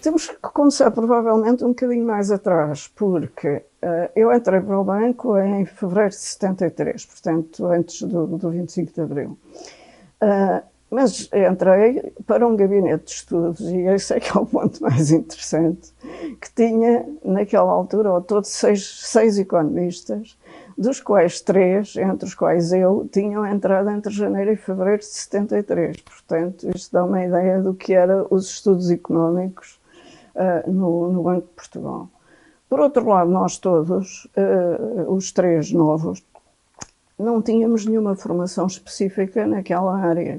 Temos que começar provavelmente um bocadinho mais atrás, porque eu entrei para o banco em fevereiro de 73, portanto antes do 25 de Abril. Mas entrei para um gabinete de estudos, e esse é que é o ponto mais interessante, que tinha, naquela altura, ao todo, seis economistas, dos quais três, entre os quais eu, tinham entrado entre janeiro e fevereiro de 73. Portanto, isto dá uma ideia do que eram os estudos económicos no Banco de Portugal. Por outro lado, nós todos, os três novos, não tínhamos nenhuma formação específica naquela área.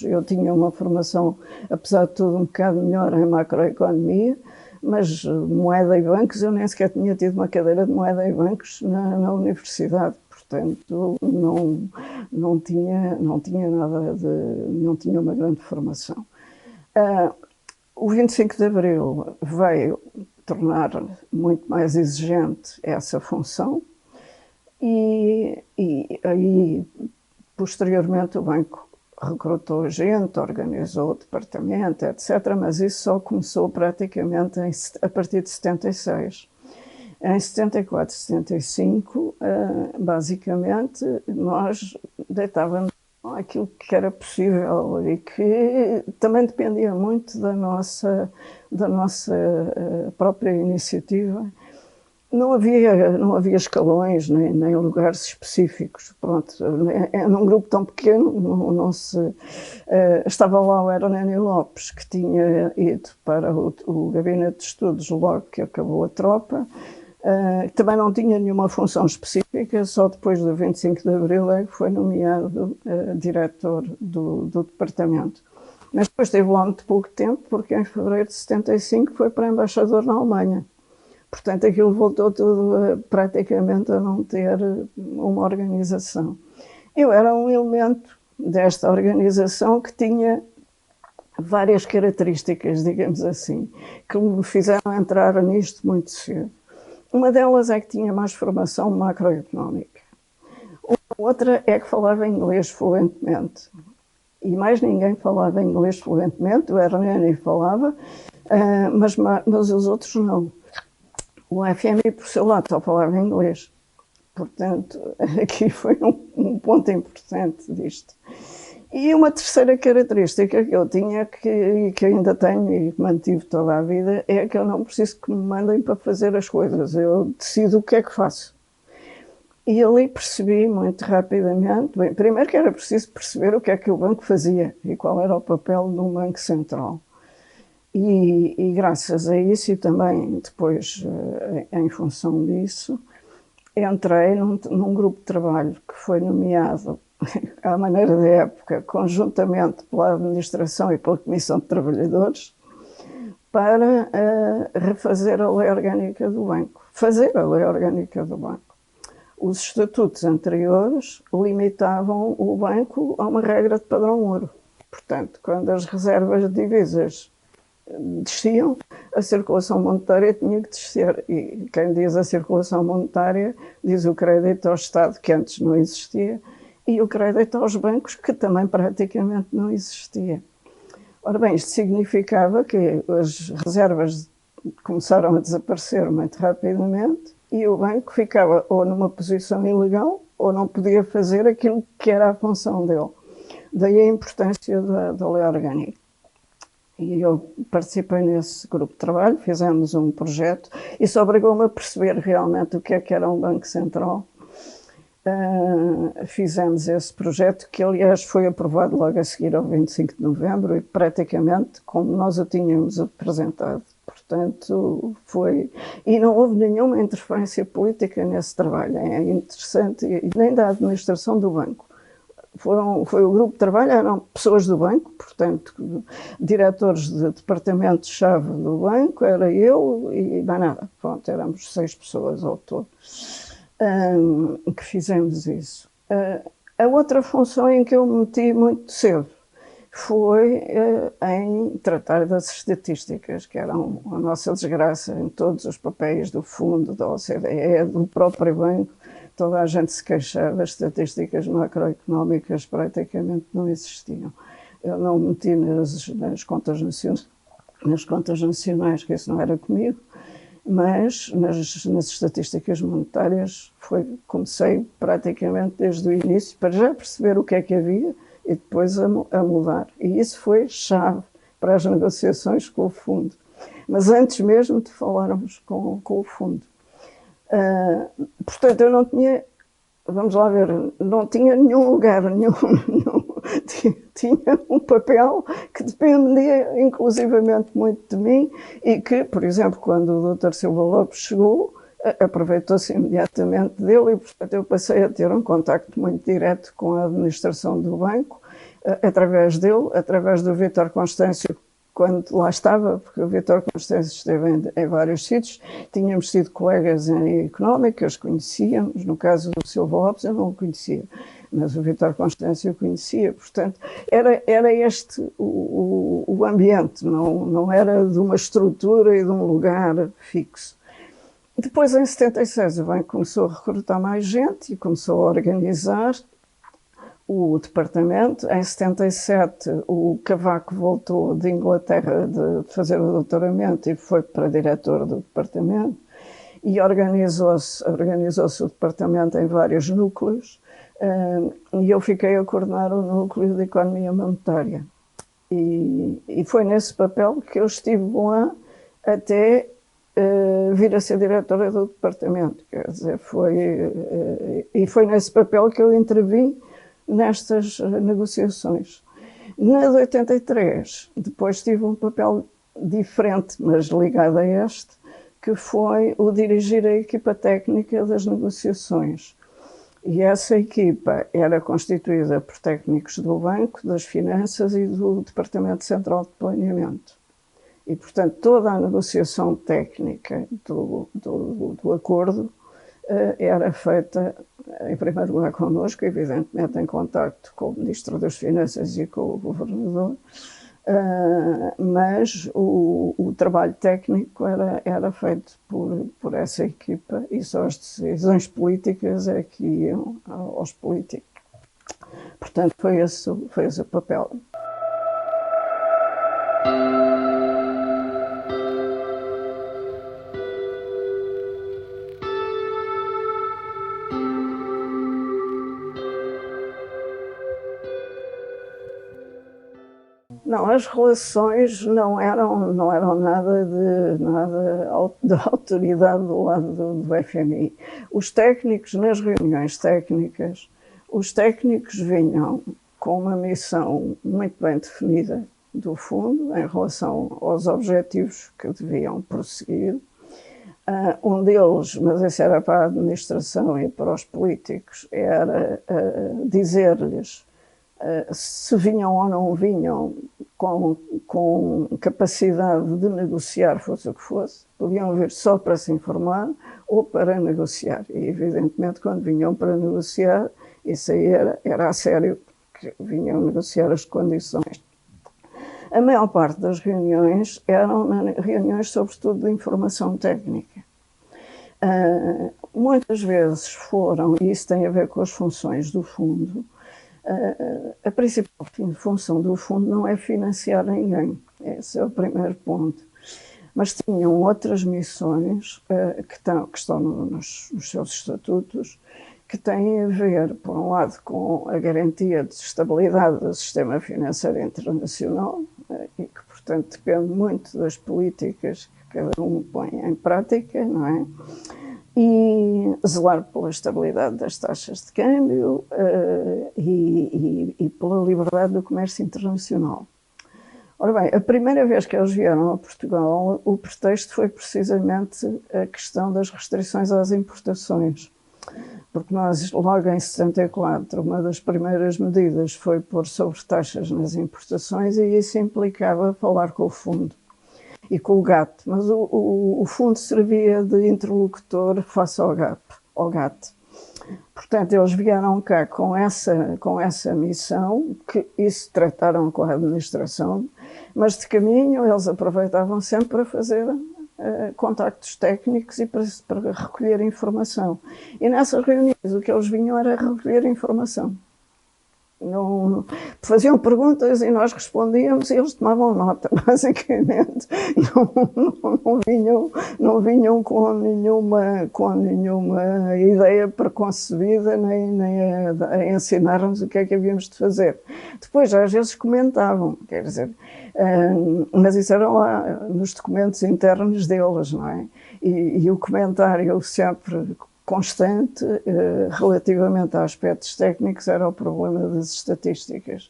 Eu tinha uma formação, apesar de tudo, um bocado melhor em macroeconomia, mas moeda e bancos, eu nem sequer tinha tido uma cadeira de moeda e bancos na universidade, portanto não tinha nada não tinha uma grande formação. O 25 de Abril veio tornar muito mais exigente essa função, e aí, posteriormente, o banco recrutou gente, organizou o departamento, etc., mas isso só começou praticamente a partir de 76. Em 74, 75, basicamente, nós deitávamos aquilo que era possível e que também dependia muito da nossa própria iniciativa. Não havia escalões, nem lugares específicos. Pronto, num grupo tão pequeno, não se... estava lá o Hernani Lopes, que tinha ido para o gabinete de estudos logo que acabou a tropa. Também não tinha nenhuma função específica, só depois do 25 de Abril é que foi nomeado diretor do departamento. Mas depois esteve lá muito pouco tempo, porque em fevereiro de 75 foi para embaixador na Alemanha. Portanto, aquilo voltou tudo praticamente a não ter uma organização. Eu era um elemento desta organização que tinha várias características, digamos assim, que me fizeram entrar nisto muito cedo. Uma delas é que tinha mais formação macroeconómica. Outra é que falava inglês fluentemente. E mais ninguém falava inglês fluentemente, o Hernani falava, mas os outros não. O FMI, por seu lado, só falava inglês. Portanto, aqui foi um ponto importante disto. E uma terceira característica que eu tinha, que ainda tenho e mantive toda a vida, é que eu não preciso que me mandem para fazer as coisas. Eu decido o que é que faço. E ali percebi muito rapidamente, bem, primeiro que era preciso perceber o que é que o banco fazia e qual era o papel de um banco central. E graças a isso, e também depois em função disso, entrei num grupo de trabalho que foi nomeado, à maneira da época, conjuntamente pela Administração e pela Comissão de Trabalhadores, para refazer a lei orgânica do banco, fazer a lei orgânica do banco. Os estatutos anteriores limitavam o banco a uma regra de padrão ouro. Portanto, quando as reservas de divisas desciam, a circulação monetária tinha que descer. E quem diz a circulação monetária diz o crédito ao Estado, que antes não existia, e o crédito aos bancos, que também praticamente não existia. Ora bem, isto significava que as reservas começaram a desaparecer muito rapidamente e o banco ficava ou numa posição ilegal ou não podia fazer aquilo que era a função dele. Daí a importância da lei orgânica. E eu participei nesse grupo de trabalho, fizemos um projeto, e isso obrigou-me a perceber realmente o que era um banco central. Fizemos esse projeto, que aliás foi aprovado logo a seguir ao 25 de novembro, e praticamente como nós o tínhamos apresentado. Portanto, foi... E não houve nenhuma interferência política nesse trabalho, é interessante, e nem da administração do banco. Foi o grupo de trabalho, eram pessoas do banco, portanto, diretores de departamentos-chave do banco, era eu e mais nada. Pronto, éramos 6 pessoas ao todo que fizemos isso. A outra função em que eu me meti muito cedo foi em tratar das estatísticas, que eram a nossa desgraça em todos os papéis do fundo, da OCDE, do próprio banco. Toda a gente se queixava, as estatísticas macroeconómicas praticamente não existiam. Eu não me meti nas contas nacionais, nas contas nacionais, que isso não era comigo, mas nas estatísticas monetárias comecei praticamente desde o início, para já perceber o que é que havia e depois a mudar. E isso foi chave para as negociações com o fundo. Mas antes mesmo de falarmos com o fundo. Portanto, eu não tinha, vamos lá ver, não tinha nenhum lugar, tinha um papel que dependia inclusivamente muito de mim e que, por exemplo, quando o Dr. Silva Lopes chegou, aproveitou-se imediatamente dele e, portanto, eu passei a ter um contacto muito direto com a administração do banco, através dele, através do Vítor Constâncio, quando lá estava, porque o Vítor Constâncio esteve em vários sítios, tínhamos sido colegas em económicas, conhecíamos, no caso do Silva Lopes eu não o conhecia, mas o Vítor Constâncio o conhecia, portanto, era este o ambiente, não era de uma estrutura e de um lugar fixo. Depois, em 76, o banco começou a recrutar mais gente e começou a organizar o departamento. Em 77, o Cavaco voltou de Inglaterra de fazer o doutoramento e foi para diretor do departamento. E organizou-se o departamento em vários núcleos. E eu fiquei a coordenar o núcleo de economia monetária. E foi nesse papel que eu estive lá até vir a ser diretora do departamento. Quer dizer, e foi nesse papel que eu intervim nestas negociações. Na de 83, depois tive um papel diferente, mas ligado a este, que foi o dirigir a equipa técnica das negociações. E essa equipa era constituída por técnicos do Banco, das Finanças e do Departamento Central de Planeamento. E, portanto, toda a negociação técnica do acordo era feita, em primeiro lugar, connosco, evidentemente em contacto com o Ministro das Finanças e com o Governador, mas o trabalho técnico era feito por essa equipa e só as decisões políticas é que iam aos políticos. Portanto, foi esse o papel. Não, as relações não eram nada de autoridade do lado do FMI. Os técnicos, nas reuniões técnicas, os técnicos vinham com uma missão muito bem definida do fundo em relação aos objetivos que deviam prosseguir. Um deles, mas esse era para a administração e para os políticos, era dizer-lhes se vinham ou não vinham com capacidade de negociar, fosse o que fosse, podiam vir só para se informar ou para negociar. E, evidentemente, quando vinham para negociar, isso aí era a sério, porque vinham negociar as condições. A maior parte das reuniões eram reuniões, sobretudo, de informação técnica. Muitas vezes foram, e isso tem a ver com as funções do fundo, a principal função do fundo não é financiar ninguém, esse é o primeiro ponto. Mas tinham outras missões que estão nos seus estatutos, que têm a ver, por um lado, com a garantia de estabilidade do sistema financeiro internacional, e que, portanto, depende muito das políticas que cada um põe em prática, não é? E zelar pela estabilidade das taxas de câmbio e pela liberdade do comércio internacional. Ora bem, a primeira vez que eles vieram a Portugal, o pretexto foi precisamente a questão das restrições às importações. Porque nós, logo em 74, uma das primeiras medidas foi pôr sobretaxas nas importações e isso implicava falar com o fundo e com o GATT, mas o fundo servia de interlocutor face ao GATT. Portanto, eles vieram cá com essa missão, que isso trataram com a administração, mas de caminho eles aproveitavam sempre para fazer contactos técnicos e para recolher informação. E nessas reuniões o que eles vinham era recolher informação. Não, faziam perguntas e nós respondíamos e eles tomavam nota, basicamente. Não vinham com nenhuma ideia preconcebida, nem a ensinar-nos o que é que havíamos de fazer. Depois, às vezes, comentavam, quer dizer, mas isso era lá nos documentos internos deles, não é? E o comentário sempre constante relativamente a aspectos técnicos era o problema das estatísticas.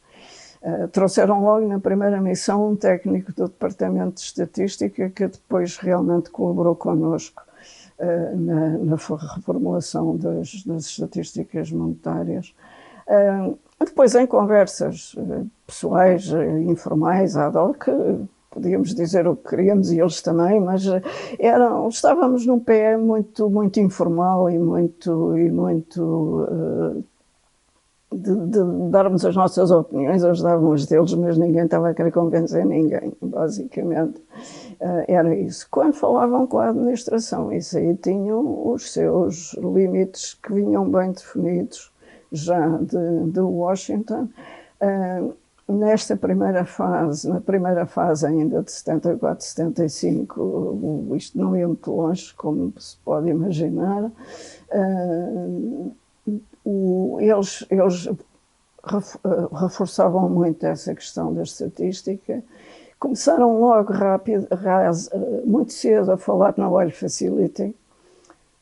Trouxeram logo na primeira missão um técnico do Departamento de Estatística que depois realmente colaborou connosco na reformulação das estatísticas monetárias. Depois, em conversas pessoais, informais, ad hoc, podíamos dizer o que queríamos e eles também, mas estávamos num pé muito informal e muito de darmos as nossas opiniões, eles davam as deles, mas ninguém estava a querer convencer ninguém, basicamente. Era isso. Quando falavam com a administração, isso aí tinham os seus limites que vinham bem definidos já de Washington. Nesta primeira fase, na primeira fase ainda de 74, 75, isto não ia muito longe, como se pode imaginar. Eles reforçavam muito essa questão da estatística. Começaram logo muito cedo a falar na Oil Facility,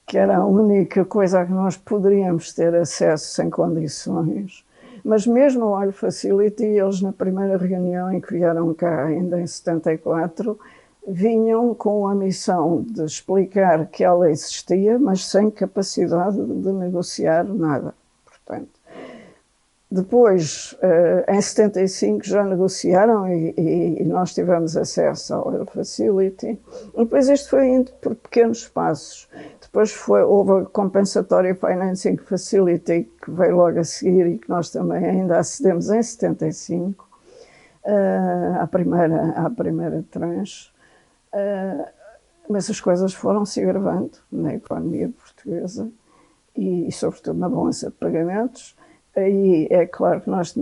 que era a única coisa a que nós poderíamos ter acesso sem condições. Mas mesmo a Oil Facility, eles na primeira reunião em que vieram cá, ainda em 74, vinham com a missão de explicar que ela existia, mas sem capacidade de negociar nada. Portanto, depois, em 75, já negociaram e nós tivemos acesso à Oil Facility. E depois isto foi indo por pequenos passos. Depois houve a Compensatory Financing Facility, que veio logo a seguir e que nós também ainda acedemos em 75, à primeira tranche. Mas as coisas foram-se agravando na economia portuguesa e sobretudo na balança de pagamentos. Aí é claro que nós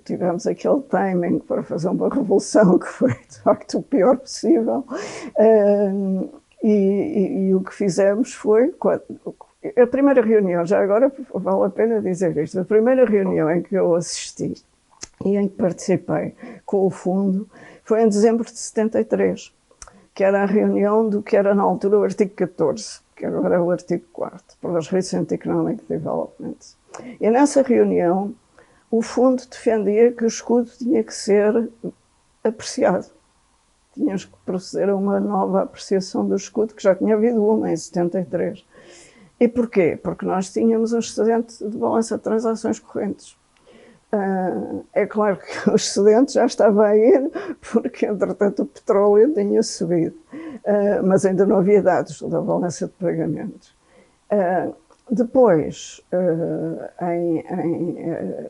tivemos aquele timing para fazer uma revolução que foi de facto o pior possível. E o que fizemos foi, a primeira reunião, já agora vale a pena dizer isto, a primeira reunião em que eu assisti e em que participei com o fundo foi em dezembro de 73, que era a reunião do que era na altura o artigo 14, que agora é o artigo 4º, para os Recent Economic Developments. E nessa reunião o fundo defendia que o escudo tinha que ser apreciado. Tínhamos que proceder a uma nova apreciação do escudo, que já tinha havido uma em 73. E porquê? Porque nós tínhamos um excedente de balança de transações correntes. É claro que o excedente já estava a ir, porque entretanto o petróleo tinha subido, mas ainda não havia dados da balança de pagamentos. Depois,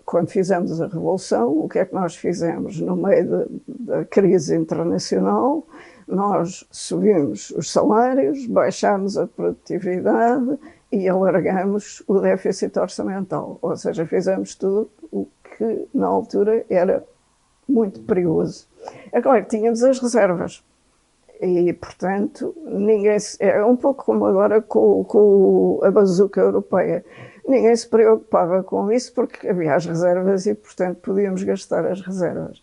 quando fizemos a Revolução, o que é que nós fizemos? No meio da crise internacional, nós subimos os salários, baixámos a produtividade e alargamos o déficit orçamental. Ou seja, fizemos tudo o que na altura era muito perigoso. É claro que tínhamos as reservas. E, portanto, é um pouco como agora com a bazuca europeia. Ninguém se preocupava com isso porque havia as reservas e, portanto, podíamos gastar as reservas.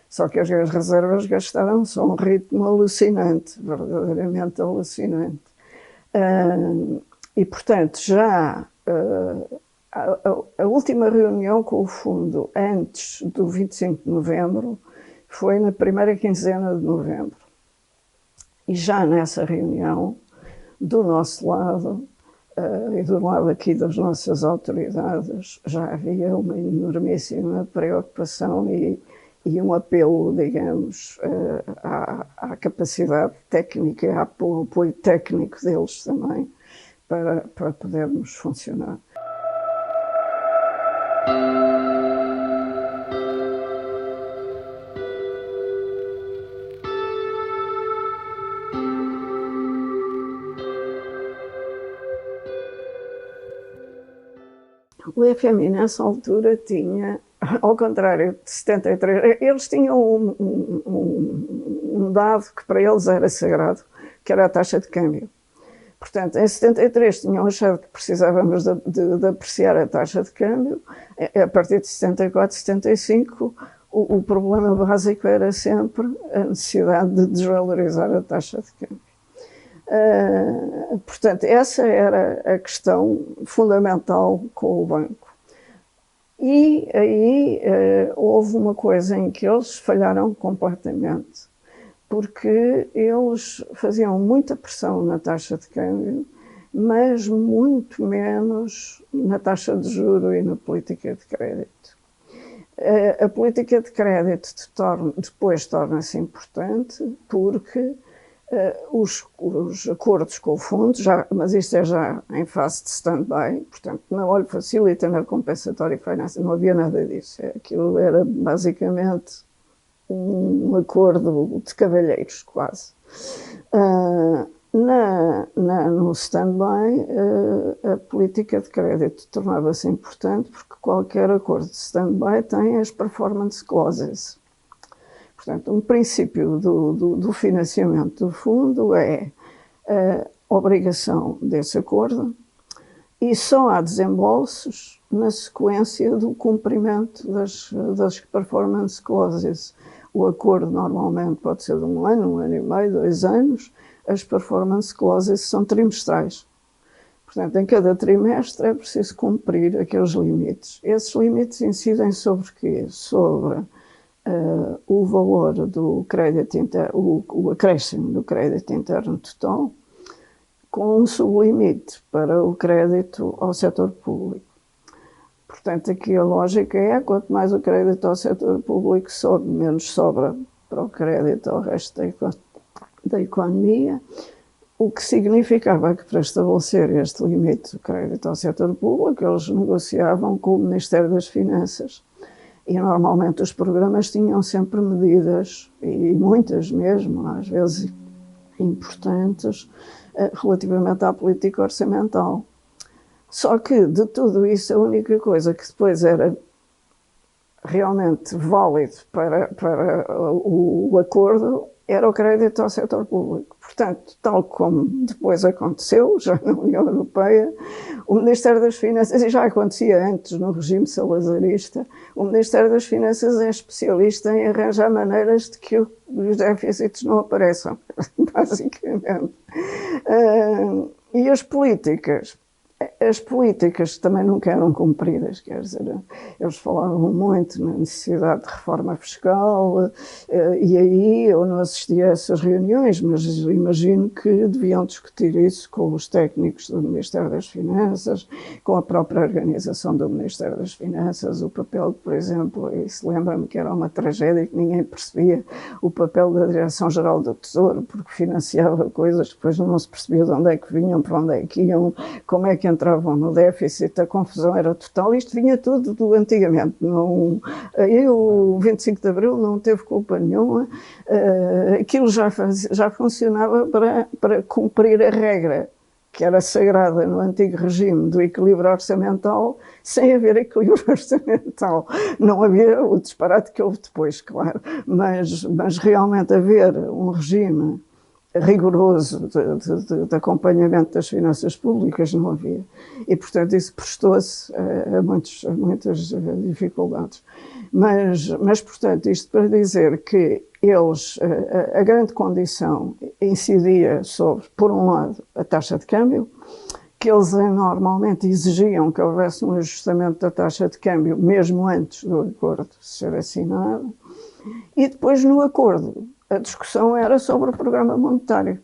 Só que as reservas gastaram-se a um ritmo alucinante, verdadeiramente alucinante. E, portanto, já a última reunião com o fundo antes do 25 de novembro foi na primeira quinzena de novembro. E já nessa reunião, do nosso lado e do lado aqui das nossas autoridades, já havia uma enormíssima preocupação e um apelo, digamos, à capacidade técnica e ao apoio técnico deles também, para podermos funcionar. O FMI, nessa altura, tinha ao contrário de 73, eles tinham um dado que para eles era sagrado, que era a taxa de câmbio. Portanto, em 73 tinham achado que precisávamos de apreciar a taxa de câmbio. A partir de 74, 75, o problema básico era sempre a necessidade de desvalorizar a taxa de câmbio. Portanto, essa era a questão fundamental com o banco. E aí houve uma coisa em que eles falharam completamente, porque eles faziam muita pressão na taxa de câmbio, mas muito menos na taxa de juros e na política de crédito. A política de crédito depois torna-se importante porque os acordos com o fundo, mas isto é já em fase de stand-by, portanto, na Olho Facilita, na Compensatory Finance, não havia nada disso. Aquilo era basicamente um acordo de cavalheiros, quase. No stand-by, a política de crédito tornava-se importante porque qualquer acordo de stand-by tem as performance clauses. Portanto, um princípio do financiamento do fundo é a obrigação desse acordo e só há desembolsos na sequência do cumprimento das performance clauses. O acordo normalmente pode ser de um ano e meio, 2 anos. As performance clauses são trimestrais. Portanto, em cada trimestre é preciso cumprir aqueles limites. Esses limites incidem sobre quê? Sobre o valor do crédito interno, o acréscimo do crédito interno total, com um sublimite para o crédito ao setor público. Portanto, aqui a lógica é, quanto mais o crédito ao setor público sobe, menos sobra para o crédito ao resto da economia, o que significava que para estabelecer este limite do crédito ao setor público, eles negociavam com o Ministério das Finanças. E normalmente os programas tinham sempre medidas, e muitas mesmo, às vezes importantes, relativamente à política orçamental. Só que de tudo isso a única coisa que depois era realmente válido para o acordo era o crédito ao setor público. Portanto, tal como depois aconteceu, já na União Europeia, o Ministério das Finanças, e já acontecia antes no regime salazarista, o Ministério das Finanças é especialista em arranjar maneiras de que os déficits não apareçam, basicamente. E as políticas também nunca eram cumpridas, quer dizer, eles falavam muito na necessidade de reforma fiscal, e aí eu não assisti a essas reuniões, mas imagino que deviam discutir isso com os técnicos do Ministério das Finanças, com a própria organização do Ministério das Finanças, o papel, por exemplo, isso lembra-me que era uma tragédia que ninguém percebia, o papel da Direção-Geral do Tesouro, porque financiava coisas que depois não se percebia de onde é que vinham, para onde é que iam, como é que entravam no déficit, a confusão era total. Isto vinha tudo do antigamente. Aí o 25 de Abril não teve culpa nenhuma. Aquilo já funcionava para cumprir a regra que era sagrada no antigo regime do equilíbrio orçamental, sem haver equilíbrio orçamental. Não havia o disparate que houve depois, claro, mas realmente haver um regime rigoroso de acompanhamento das finanças públicas não havia. E, portanto, isso prestou-se a muitas dificuldades. Mas, portanto, isto para dizer que eles, a grande condição incidia sobre, por um lado, a taxa de câmbio, que eles normalmente exigiam que houvesse um ajustamento da taxa de câmbio mesmo antes do acordo ser assinado, e depois no acordo a discussão era sobre o programa monetário.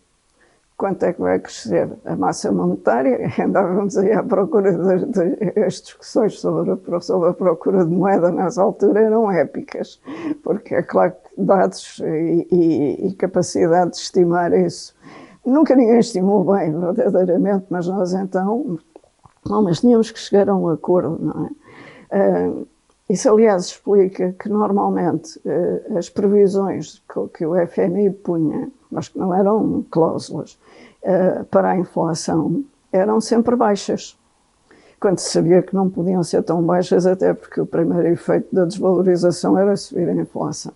Quanto é que vai crescer a massa monetária? Andávamos aí à procura das discussões sobre a procura de moeda nessa altura eram épicas, porque é claro que dados e capacidade de estimar isso, nunca ninguém estimou bem, verdadeiramente, mas nós então, mas tínhamos que chegar a um acordo, não é? Isso, aliás, explica que normalmente as previsões que o FMI punha, mas que não eram cláusulas, para a inflação, eram sempre baixas. quando se sabia que não podiam ser tão baixas, até porque o primeiro efeito da desvalorização era subir a inflação.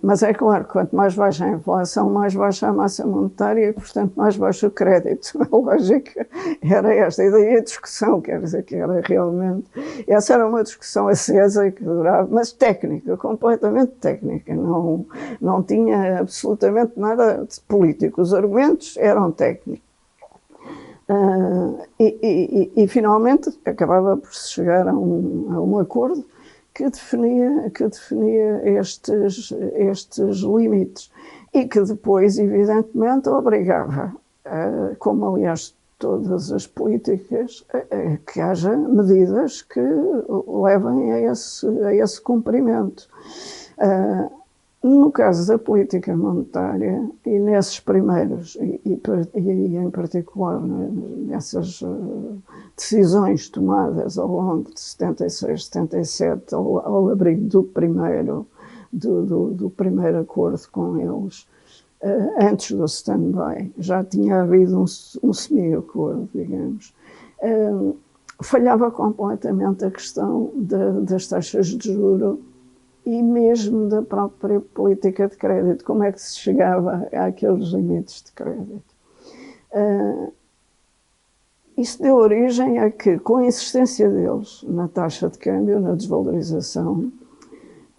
Mas é claro, quanto mais baixa a inflação, mais baixa a massa monetária e, portanto, mais baixo o crédito. A lógica era esta. E daí a discussão, quer dizer, que era realmente... Essa era uma discussão acesa e que durava, mas técnica, completamente técnica. Não tinha absolutamente nada de político. Os argumentos eram técnicos. E finalmente acabava por se chegar a um acordo que definia estes limites e que depois, evidentemente, obrigava, como aliás todas as políticas, a que haja medidas que levem a esse cumprimento. No caso da política monetária, e nesses primeiros, e em particular nessas decisões tomadas ao longo de 76, 77, ao abrigo do primeiro acordo com eles, antes do stand-by, já tinha havido um semi-acordo, digamos, falhava completamente a questão das taxas de juros e mesmo da própria política de crédito, como é que se chegava àqueles limites de crédito. Isso deu origem a que, com a insistência deles na taxa de câmbio, na desvalorização,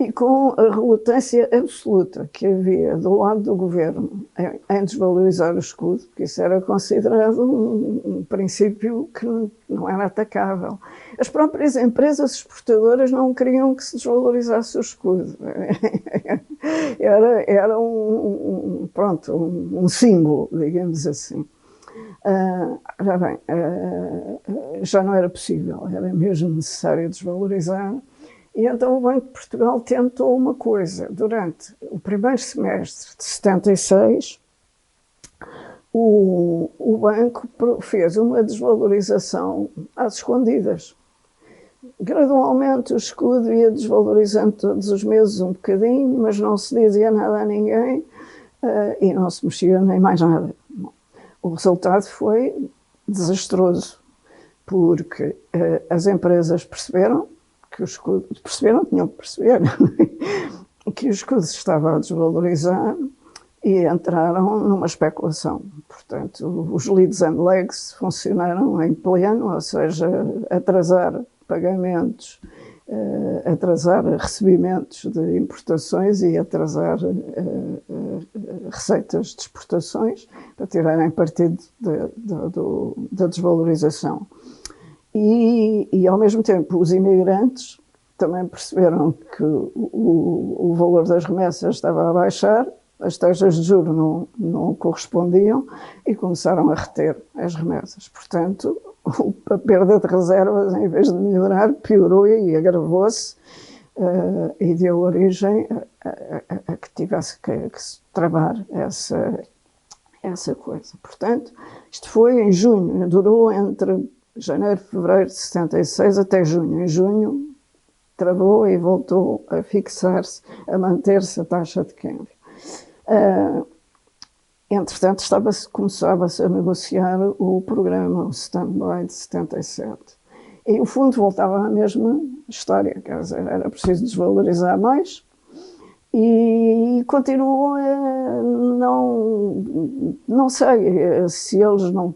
e com a relutância absoluta que havia do lado do governo em desvalorizar o escudo, porque isso era considerado um princípio que não era atacável. As próprias empresas exportadoras não queriam que se desvalorizasse o escudo. Era um símbolo, digamos assim. Já não era possível, era mesmo necessário desvalorizar. E então o Banco de Portugal tentou uma coisa. Durante o primeiro semestre de 76, o banco fez uma desvalorização às escondidas. Gradualmente o escudo ia desvalorizando todos os meses um bocadinho, mas não se dizia nada a ninguém e não se mexia nem mais nada. O resultado foi desastroso, porque as empresas perceberam que o escudo, tinham que perceber, que o escudo se estava a desvalorizar e entraram numa especulação. Portanto, os leads and lags funcionaram em pleno, ou seja, atrasar pagamentos, atrasar recebimentos de importações e atrasar receitas de exportações para tirarem partido da desvalorização. E, ao mesmo tempo, os imigrantes também perceberam que o valor das remessas estava a baixar, as taxas de juros não correspondiam e começaram a reter as remessas. Portanto, a perda de reservas, em vez de melhorar, piorou e agravou-se e deu origem a que tivesse que se travar essa coisa. Portanto, isto foi em junho, durou entre janeiro, fevereiro de 76 até junho. Em junho travou e voltou a fixar-se, a manter-se a taxa de câmbio. Entretanto, começava-se a negociar o programa, o stand-by de 77. E o fundo voltava à mesma história, quer dizer, era preciso desvalorizar mais e continuou a não sei se eles não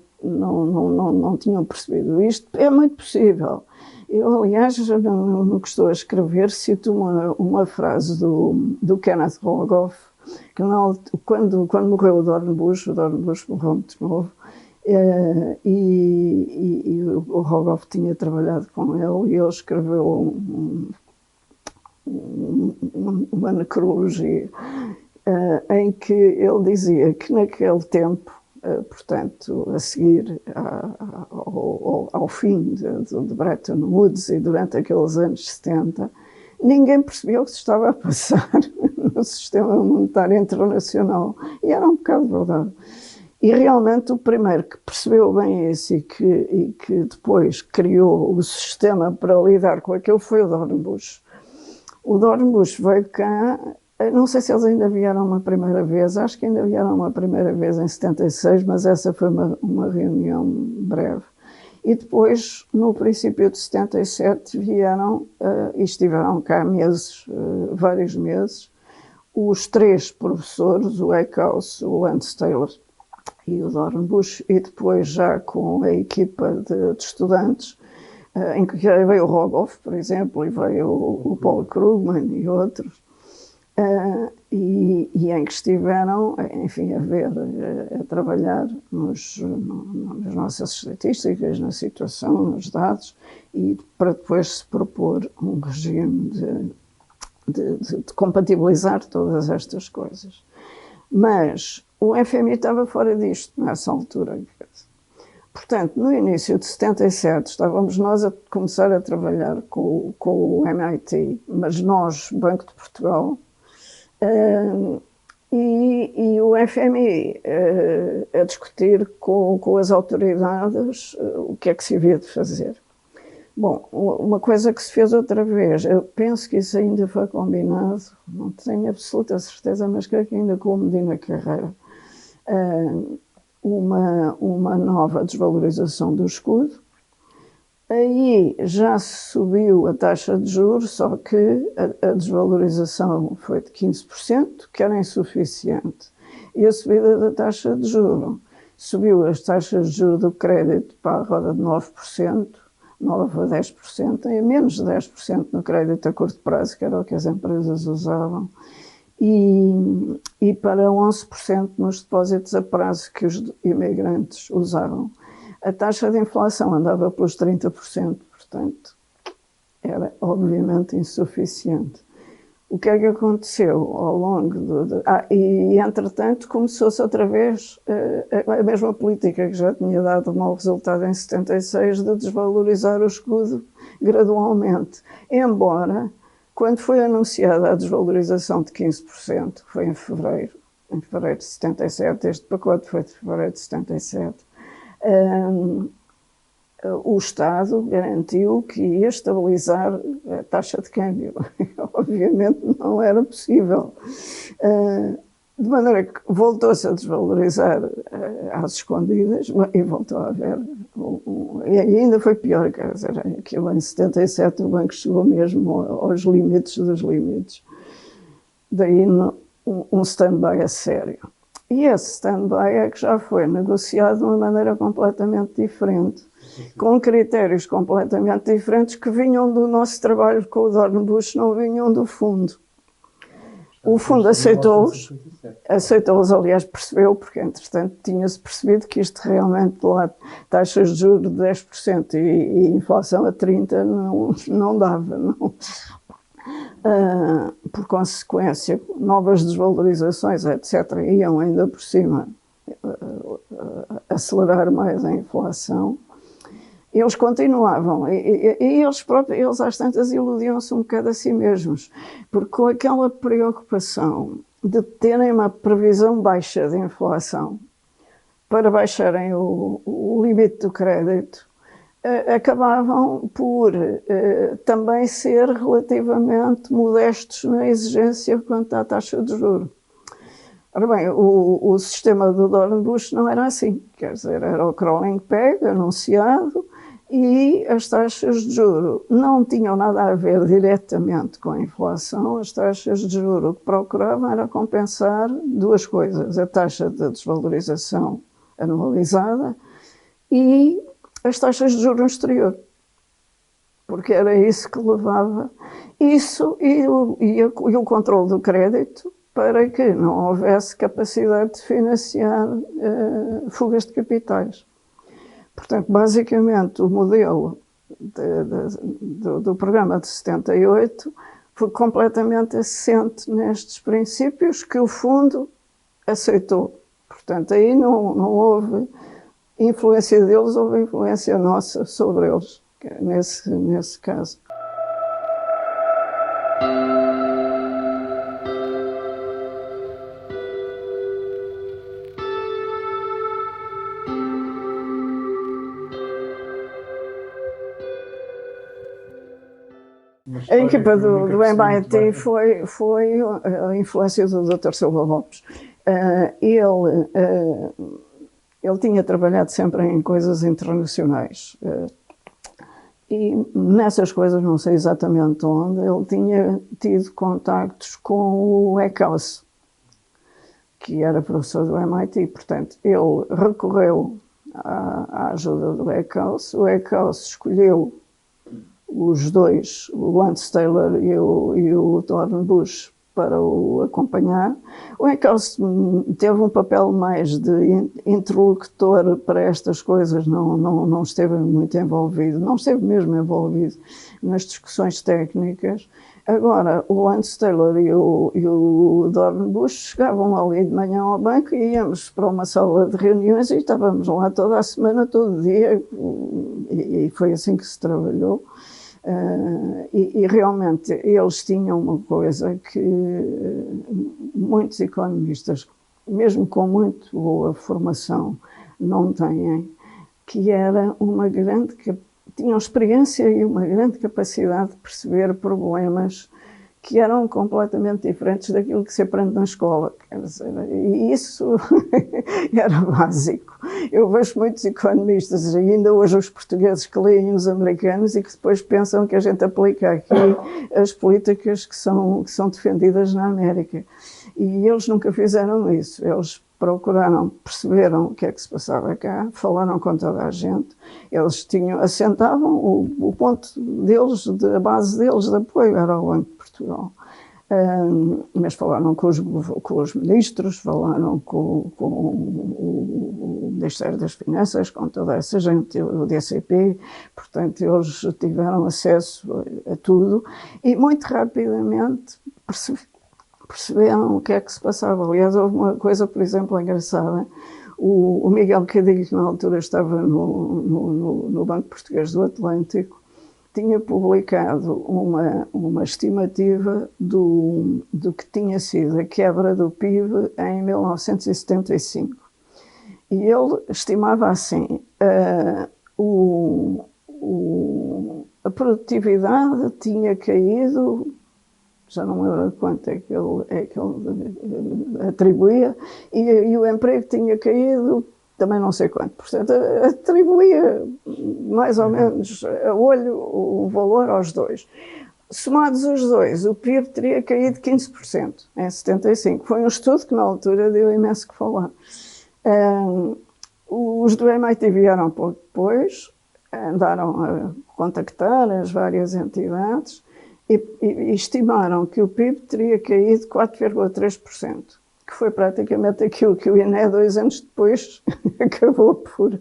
tinham percebido isto. É muito possível. Eu, aliás, no que estou a escrever, cito uma frase do Kenneth Rogoff, que quando morreu o Dornbusch morreu muito novo, e o Rogoff tinha trabalhado com ele, e ele escreveu uma necrologia em que ele dizia que naquele tempo, portanto, a seguir ao fim de Bretton Woods e durante aqueles anos 70, ninguém percebeu o que se estava a passar no sistema monetário internacional. E era um bocado verdade. E realmente o primeiro que percebeu bem isso e que depois criou o sistema para lidar com aquilo foi o Dornbusch. O Dornbusch veio cá. Não sei se eles ainda vieram uma primeira vez, acho que ainda vieram uma primeira vez em 76, mas essa foi uma reunião breve. E depois, no princípio de 77, vieram e estiveram cá meses, vários meses, os 3 professores, o Eckhouse, o Lance Taylor e o Dornbusch, e depois já com a equipa de estudantes, em que veio o Rogoff, por exemplo, e veio o Paul Krugman e outros, e em que estiveram, enfim, a trabalhar nas nossas estatísticas, na situação, nos dados, e para depois se propor um regime de compatibilizar todas estas coisas. Mas o FMI estava fora disto nessa altura. Portanto, no início de 77, estávamos nós a começar a trabalhar com o MIT, mas nós, Banco de Portugal, e o FMI a discutir com as autoridades o que é que se havia de fazer. Bom, uma coisa que se fez outra vez, eu penso que isso ainda foi combinado, não tenho absoluta certeza, mas creio que ainda com o Medina Carreira, uma nova desvalorização do escudo. Aí já se subiu a taxa de juros, só que a desvalorização foi de 15%, que era insuficiente. E a subida da taxa de juros subiu as taxas de juros do crédito para a roda de 9%, 9% a 10%, e menos de 10% no crédito a curto prazo, que era o que as empresas usavam, e para 11% nos depósitos a prazo que os imigrantes usavam. A taxa de inflação andava pelos 30%, portanto, era obviamente insuficiente. O que é que aconteceu ao longo e entretanto começou-se outra vez a mesma política que já tinha dado mau resultado em 76 de desvalorizar o escudo gradualmente. Embora, quando foi anunciada a desvalorização de 15%, que foi em fevereiro de 77, este pacote foi de fevereiro de 77, o Estado garantiu que ia estabilizar a taxa de câmbio. Obviamente não era possível. De maneira que voltou-se a desvalorizar às escondidas e voltou a haver. E ainda foi pior, quer dizer, aquilo em 77 o banco chegou mesmo aos limites dos limites. Daí um stand-by a sério. E esse stand-by é que já foi negociado de uma maneira completamente diferente, com critérios completamente diferentes que vinham do nosso trabalho com o Dornbusch, não vinham do fundo. O fundo aceitou-os, aliás, percebeu, porque entretanto tinha-se percebido que isto realmente lá, taxas de juros de 10% e inflação a 30% não dava, não. Por consequência, novas desvalorizações, etc., iam ainda por cima acelerar mais a inflação. Eles continuavam, e eles às tantas iludiam-se um bocado a si mesmos, porque com aquela preocupação de terem uma previsão baixa de inflação para baixarem o limite do crédito, acabavam por também ser relativamente modestos na exigência quanto à taxa de juros. Ora bem, o sistema do Dornbusch não era assim, quer dizer, era o crawling peg anunciado e as taxas de juros não tinham nada a ver diretamente com a inflação, as taxas de juros que procuravam era compensar duas coisas, a taxa de desvalorização anualizada e as taxas de juros no exterior, porque era isso que levava isso e o controle do crédito para que não houvesse capacidade de financiar fugas de capitais. Portanto, basicamente, o modelo do programa de 78 foi completamente assente nestes princípios que o fundo aceitou. Portanto, aí não houve influência deles, houve influência nossa sobre eles, nesse caso. A equipa do MIT foi a influência do Dr. Silva Lopes. Ele Ele tinha trabalhado sempre em coisas internacionais. E nessas coisas, não sei exatamente onde, ele tinha tido contactos com o Eckhouse, que era professor do MIT. Portanto, ele recorreu à ajuda do Eckhouse. O Eckhouse escolheu os dois, o Lance Taylor e o Dornbusch, para o acompanhar. O Eckhouse teve um papel mais de interlocutor para estas coisas, não esteve muito envolvido, não esteve mesmo envolvido nas discussões técnicas. Agora, o Lance Taylor e o Dornbusch chegavam ali de manhã ao banco e íamos para uma sala de reuniões e estávamos lá toda a semana, todo dia, e foi assim que se trabalhou. E realmente eles tinham uma coisa que muitos economistas, mesmo com muito boa formação, não têm, que era tinham experiência e uma grande capacidade de perceber problemas que eram completamente diferentes daquilo que se aprende na escola. Quer dizer, e isso era básico. Eu vejo muitos economistas, ainda hoje os portugueses, que leem os americanos e que depois pensam que a gente aplica aqui as políticas que são defendidas na América. E eles nunca fizeram isso. Eles perceberam o que é que se passava cá, falaram com toda a gente. Eles assentavam o ponto deles, a base deles de apoio era o Banco de Portugal. Mas falaram com os ministros, falaram com o Ministério das Finanças, com toda essa gente, o DCP, portanto eles tiveram acesso a tudo e muito rapidamente perceberam o que é que se passava. Aliás, houve uma coisa, por exemplo, engraçada. O Miguel Cadilho, que na altura estava no Banco Português do Atlântico, tinha publicado uma estimativa do que tinha sido a quebra do PIB em 1975. E ele estimava assim, a produtividade tinha caído, já não lembro quanto é que ele atribuía, e o emprego tinha caído também não sei quanto. Portanto, atribuía mais ou menos a olho o valor aos dois. Somados os dois, o PIB teria caído 15% em 75. Foi um estudo que na altura deu imenso que falar. Os do MIT vieram pouco depois, andaram a contactar as várias entidades e estimaram que o PIB teria caído 4,3%. Que foi praticamente aquilo que o INE, 2 anos depois, acabou por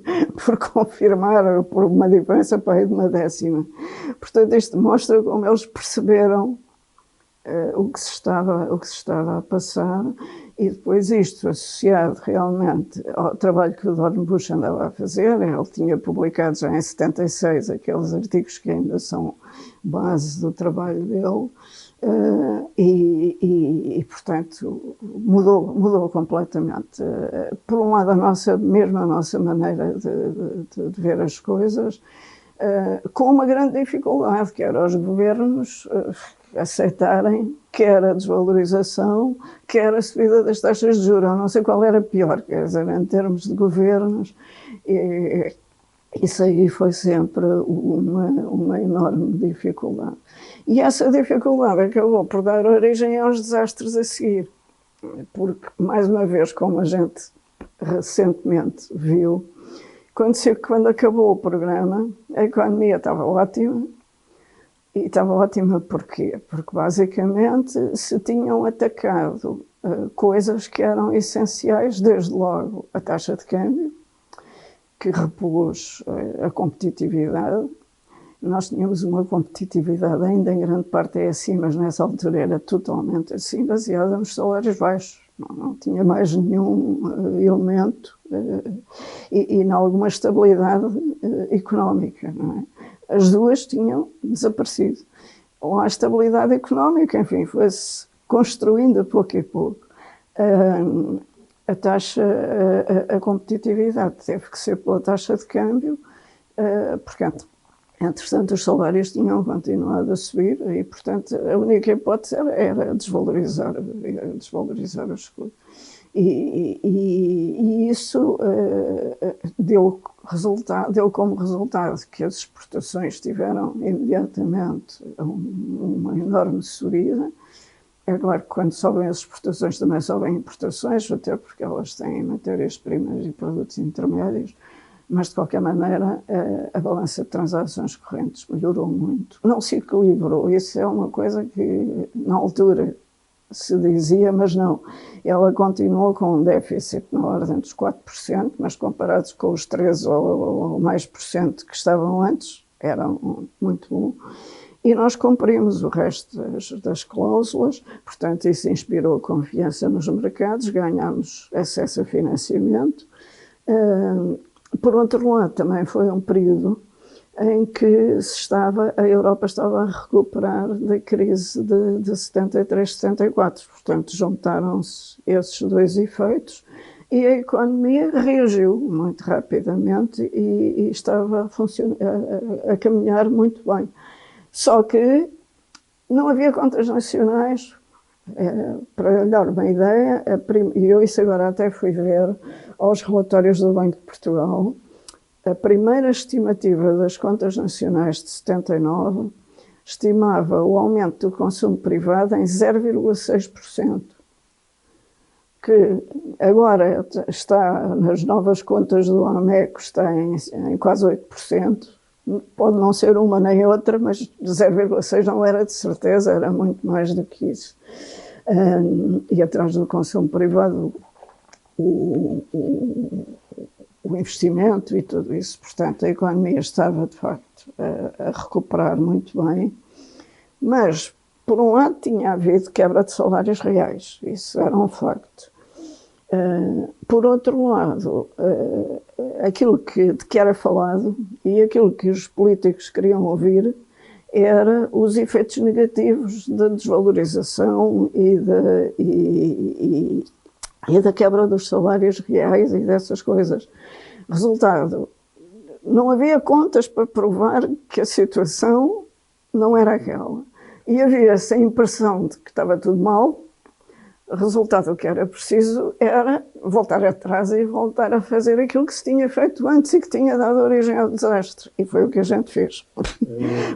confirmar, por uma diferença para aí de 1/10. Portanto, isto mostra como eles perceberam o que se estava a passar, e depois isto associado realmente ao trabalho que o Dornbusch andava a fazer. Ele tinha publicado já em 76 aqueles artigos que ainda são base do trabalho dele. Portanto, mudou completamente. Por um lado, a nossa maneira de ver as coisas, com uma grande dificuldade, que era os governos aceitarem quer a desvalorização, quer a subida das taxas de juros. Eu não sei qual era pior, quer dizer, em termos de governos. Isso aí foi sempre uma enorme dificuldade. E essa dificuldade acabou por dar origem aos desastres a seguir. Porque, mais uma vez, como a gente recentemente viu, aconteceu que quando acabou o programa, a economia estava ótima. E estava ótima porquê? Porque, basicamente, se tinham atacado coisas que eram essenciais, desde logo a taxa de câmbio, que repôs a competitividade. Nós tínhamos uma competitividade ainda em grande parte assim, mas nessa altura era totalmente assim, baseada nos salários baixos. Não tinha mais nenhum elemento e em alguma estabilidade económica. Não é? As duas tinham desaparecido. Ou a estabilidade económica, enfim, foi-se construindo a pouco e pouco. A competitividade teve que ser pela taxa de câmbio, portanto, Entretanto, os salários tinham continuado a subir e, portanto, a única hipótese era desvalorizar os escudos. E isso deu como resultado que as exportações tiveram imediatamente uma enorme subida. É claro que quando sobem as exportações também sobem importações, até porque elas têm matérias-primas e produtos intermédios, mas de qualquer maneira a balança de transações correntes melhorou muito. Não se equilibrou, isso é uma coisa que na altura se dizia, mas não. Ela continuou com um déficit na ordem dos 4%, mas comparados com os 13% ou mais por cento que estavam antes, era muito bom. E nós cumprimos o resto das cláusulas, portanto isso inspirou confiança nos mercados, ganhámos acesso a financiamento. Por outro lado, também foi um período em que a Europa estava a recuperar da crise de 73, 74. Portanto, juntaram-se esses dois efeitos e a economia reagiu muito rapidamente e estava a caminhar muito bem. Só que não havia contas nacionais. Para lhe dar uma ideia, e eu isso agora até fui ver aos relatórios do Banco de Portugal, a primeira estimativa das contas nacionais de 79 estimava o aumento do consumo privado em 0,6%, que agora está nas novas contas do AMECO, está em quase 8%. Pode não ser uma nem outra, mas 0,6 não era de certeza, era muito mais do que isso. E atrás do consumo privado, o investimento e tudo isso. Portanto, a economia estava, de facto, a recuperar muito bem, mas, por um lado, tinha havido quebra de salários reais, isso era um facto. Por outro lado, aquilo de que era falado e aquilo que os políticos queriam ouvir era os efeitos negativos da desvalorização e da quebra dos salários reais e dessas coisas. Resultado, não havia contas para provar que a situação não era aquela. E havia essa impressão de que estava tudo mal. O resultado que era preciso era voltar atrás e voltar a fazer aquilo que se tinha feito antes e que tinha dado origem ao desastre. E foi o que a gente fez.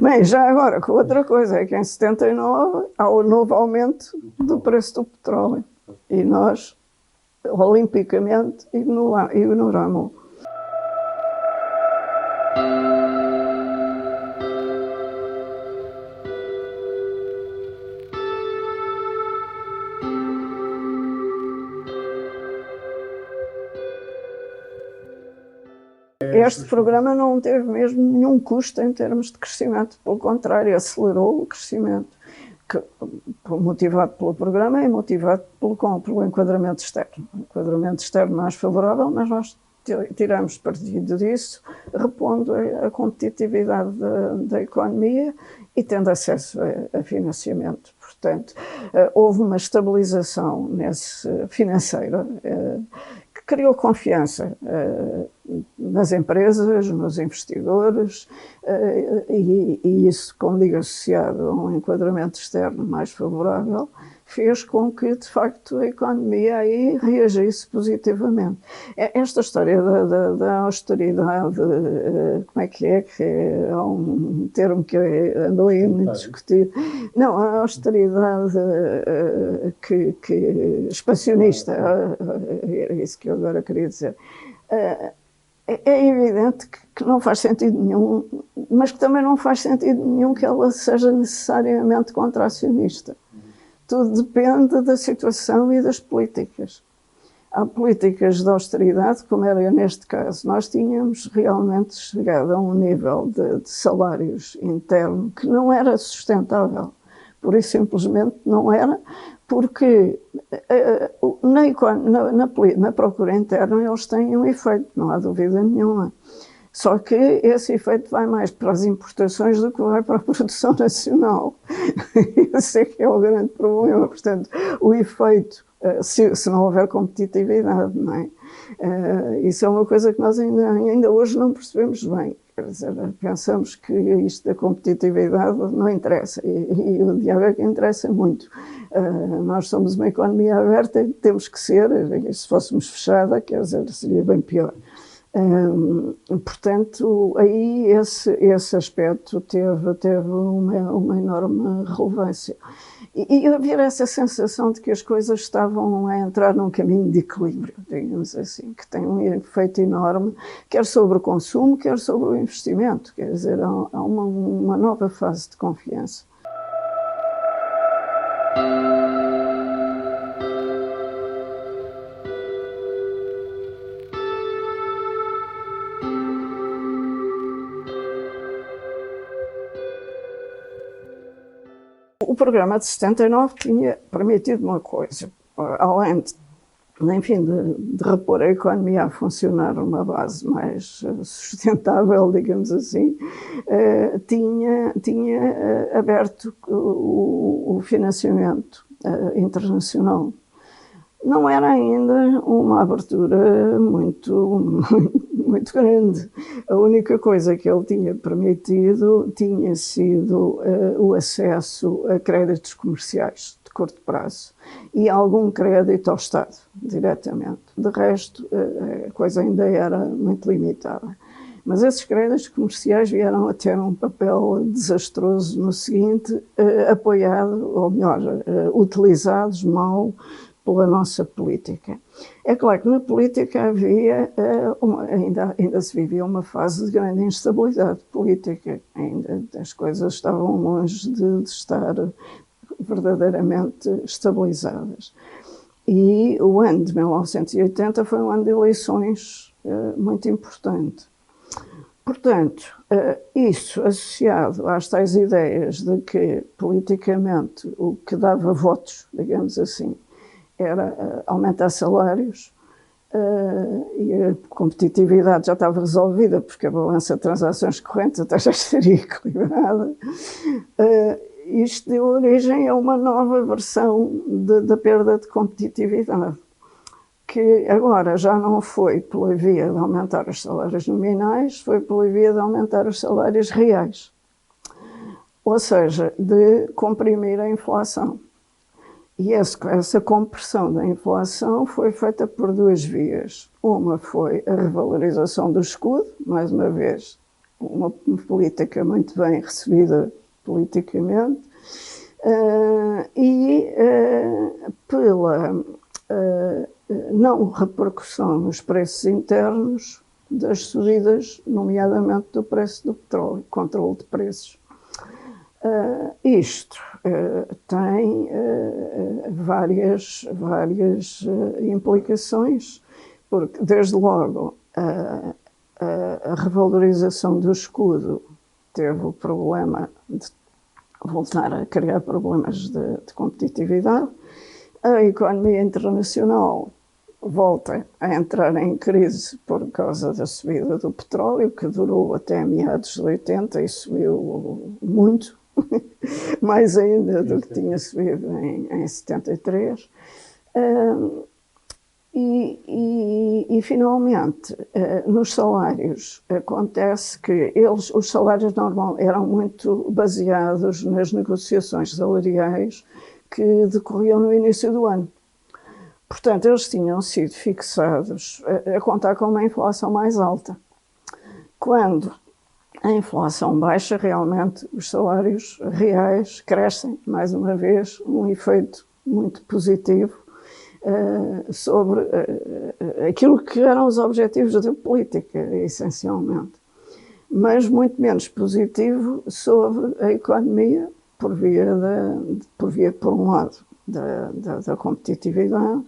Bem, já agora, com outra coisa, é que em 79 há o novo aumento do preço do petróleo. E nós, olimpicamente, ignoramos. Este programa não teve mesmo nenhum custo em termos de crescimento, pelo contrário, acelerou o crescimento, motivado pelo programa e motivado pelo enquadramento externo. O enquadramento externo mais favorável, mas nós tiramos partido disso, repondo a competitividade da economia e tendo acesso a financiamento. Portanto, houve uma estabilização financeira que criou confiança nas empresas, nos investidores, e isso, com liga associado a um enquadramento externo mais favorável, fez com que, de facto, a economia aí reagisse positivamente. Esta história da austeridade, como é que é um termo que andou aí muito discutido. Não, a austeridade expansionista, era isso que eu agora queria dizer. É evidente que não faz sentido nenhum, mas que também não faz sentido nenhum que ela seja necessariamente contracionista. Tudo depende da situação e das políticas. Há políticas de austeridade, como era neste caso. Nós tínhamos realmente chegado a um nível de salários interno que não era sustentável. Por isso, simplesmente, não era, porque na procura interna eles têm um efeito, não há dúvida nenhuma. Só que esse efeito vai mais para as importações do que vai para a produção nacional. Esse é que é o grande problema. Portanto, o efeito se não houver competitividade, não é? Isso é uma coisa que nós ainda hoje não percebemos bem. Quer dizer, pensamos que isto da competitividade não interessa, e o diabo é que interessa muito. Nós somos uma economia aberta e temos que ser, e se fôssemos fechada, quer dizer, seria bem pior. Portanto, aí esse aspecto teve uma enorme relevância. E haver essa sensação de que as coisas estavam a entrar num caminho de equilíbrio, digamos assim, que tem um efeito enorme, quer sobre o consumo, quer sobre o investimento. Quer dizer, há uma nova fase de confiança. O programa de 79 tinha permitido uma coisa, além de repor a economia a funcionar numa base mais sustentável, digamos assim, tinha aberto o financiamento internacional. Não era ainda uma abertura muito grande. A única coisa que ele tinha permitido tinha sido o acesso a créditos comerciais de curto prazo e algum crédito ao Estado, diretamente. De resto, a coisa ainda era muito limitada. Mas esses créditos comerciais vieram a ter um papel desastroso no seguinte, apoiado, ou melhor, utilizados mal pela nossa política. É claro que na política havia, ainda se vivia uma fase de grande instabilidade política, ainda as coisas estavam longe de estar verdadeiramente estabilizadas. E o ano de 1980 foi um ano de eleições muito importante. Portanto, isso associado às tais ideias de que politicamente o que dava votos, digamos assim, era aumentar salários, e a competitividade já estava resolvida porque a balança de transações correntes até já estaria equilibrada. Isto deu origem a uma nova versão da perda de competitividade, que agora já não foi pela via de aumentar os salários nominais, foi pela via de aumentar os salários reais. Ou seja, de comprimir a inflação. E essa compressão da inflação foi feita por duas vias. Uma foi a revalorização do escudo, mais uma vez, uma política muito bem recebida politicamente, e pela não repercussão nos preços internos das subidas, nomeadamente do preço do petróleo, controle de preços. Isto tem várias implicações, porque, desde logo, a revalorização do escudo teve o problema de voltar a criar problemas de competitividade. A economia internacional volta a entrar em crise por causa da subida do petróleo, que durou até meados de 80 e subiu muito, mais ainda do que tinha subido em 73. E finalmente, nos salários, acontece que os salários normais eram muito baseados nas negociações salariais que decorriam no início do ano. Portanto, eles tinham sido fixados a contar com uma inflação mais alta. Quando a inflação baixa, realmente os salários reais crescem, mais uma vez, um efeito muito positivo sobre aquilo que eram os objetivos da política, essencialmente. Mas muito menos positivo sobre a economia, por via, por um lado, da competitividade,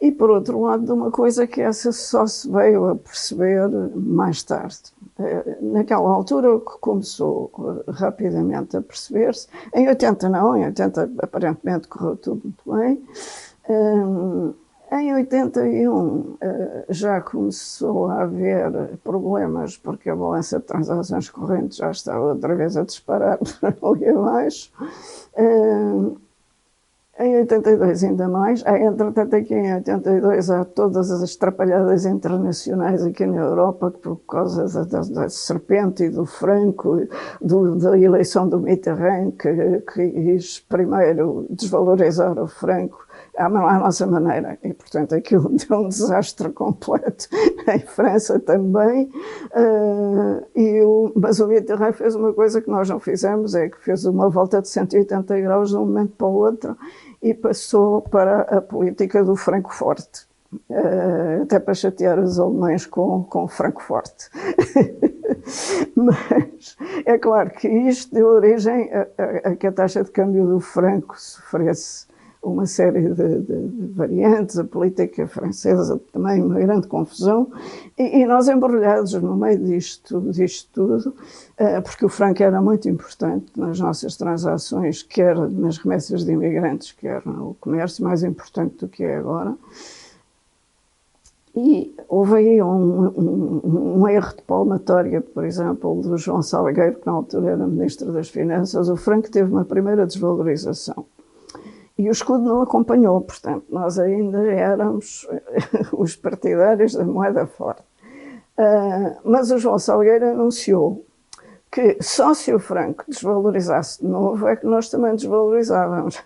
e, por outro lado, de uma coisa que essa só se veio a perceber mais tarde. Naquela altura, que começou rapidamente a perceber-se, em 80 não, em 80 aparentemente correu tudo muito bem. Em 81 já começou a haver problemas, porque a balança de transações correntes já estava outra vez a disparar ali abaixo. Em 82 ainda mais, entretanto aqui em 82 há todas as atrapalhadas internacionais aqui na Europa por causa da Serpente e do Franco, da eleição do Mitterrand, que quis primeiro desvalorizar o Franco à nossa maneira, e portanto aquilo deu um desastre completo em França também, mas o Mitterrand fez uma coisa que nós não fizemos, é que fez uma volta de 180 graus de um momento para o outro e passou para a política do Francoforte, até para chatear os alemães com Francoforte. Mas é claro que isto deu origem a que a taxa de câmbio do franco sofresse uma série de variantes, a política francesa também uma grande confusão, e nós embrulhados no meio disto tudo, porque o franco era muito importante nas nossas transações, quer nas remessas de imigrantes, quer no comércio, mais importante do que é agora. E houve aí um erro de palmatória, por exemplo, do João Salgueiro, que na altura era Ministro das Finanças. O franco teve uma primeira desvalorização. E o escudo não acompanhou, portanto, nós ainda éramos os partidários da moeda forte. Mas o João Salgueiro anunciou que só se o franco desvalorizasse de novo é que nós também desvalorizávamos.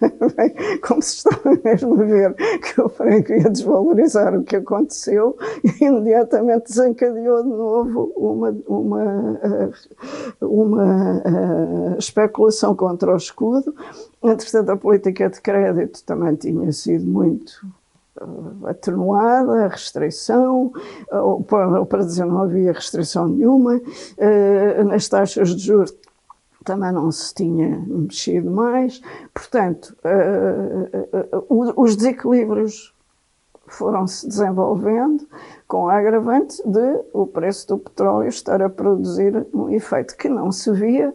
Como se estava mesmo a ver que o franco ia desvalorizar, o que aconteceu, e imediatamente desencadeou de novo uma especulação contra o escudo. Entretanto, a política de crédito também tinha sido muito atenuada, a restrição, ou para dizer não havia restrição nenhuma, nas taxas de juros também não se tinha mexido mais, portanto, os desequilíbrios foram-se desenvolvendo com a agravante de o preço do petróleo estar a produzir um efeito que não se via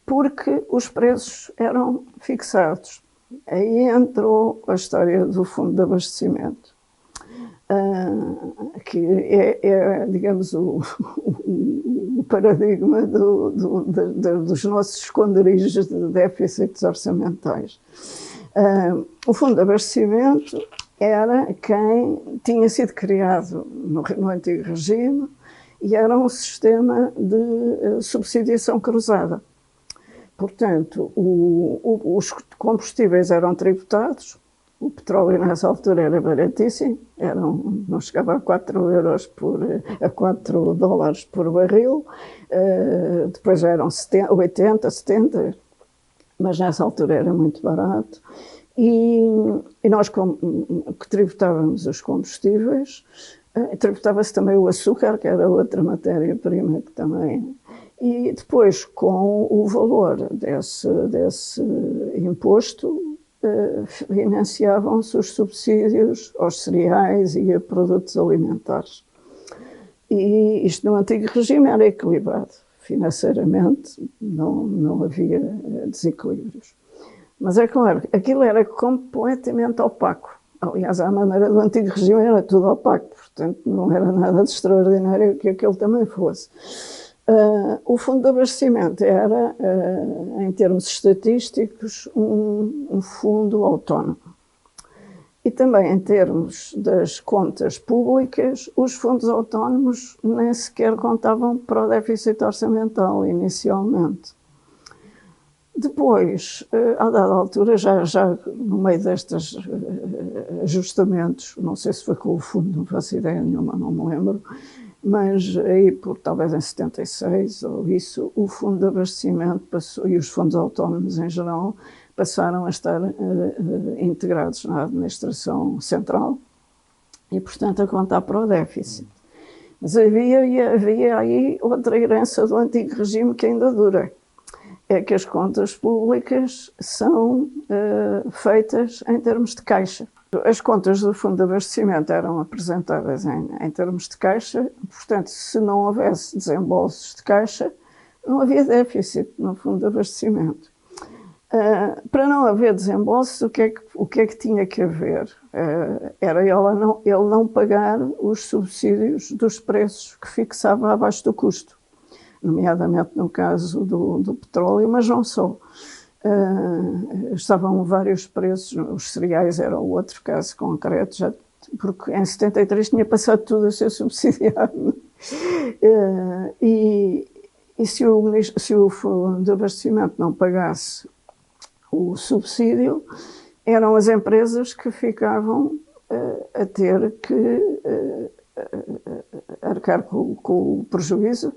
porque os preços eram fixados. Aí entrou a história do fundo de abastecimento, que é digamos, o paradigma dos nossos esconderijos de déficits orçamentais. O fundo de abastecimento era quem tinha sido criado no antigo regime e era um sistema de subsidiação cruzada. Portanto, os combustíveis eram tributados, o petróleo nessa altura era baratíssimo, não chegava a 4 euros a 4 dólares por barril, depois já eram 80, 70, mas nessa altura era muito barato. E nós que tributávamos os combustíveis, tributava-se também o açúcar, que era outra matéria-prima que também... E depois, com o valor desse imposto, financiavam-se os subsídios aos cereais e a produtos alimentares. E isto no antigo regime era equilibrado. Financeiramente não havia desequilíbrios. Mas é claro, aquilo era completamente opaco. Aliás, à maneira do antigo regime era tudo opaco, portanto não era nada de extraordinário que aquilo também fosse. O fundo de abastecimento era, em termos estatísticos, um fundo autónomo. E também em termos das contas públicas, os fundos autónomos nem sequer contavam para o déficit orçamental inicialmente. Depois, a dada altura, já no meio destes ajustamentos, não sei se foi com o fundo, não faço ideia nenhuma, não me lembro, mas aí, talvez em 76 ou isso, o fundo de abastecimento passou, e os fundos autónomos em geral, passaram a estar integrados na administração central e, portanto, a contar para o déficit. Mas havia aí outra herança do antigo regime que ainda dura. É que as contas públicas são feitas em termos de caixa. As contas do fundo de abastecimento eram apresentadas em termos de caixa, portanto, se não houvesse desembolsos de caixa, não havia déficit no fundo de abastecimento. Para não haver desembolsos, o que é que tinha que haver? Era ele não pagar os subsídios dos preços que fixava abaixo do custo, nomeadamente no caso do petróleo, mas não só. estavam vários preços, os cereais era o outro caso concreto, já, porque em 73 tinha passado tudo a ser subsidiado. E se o Fundo de Abastecimento não pagasse o subsídio, eram as empresas que ficavam a ter que arcar com o prejuízo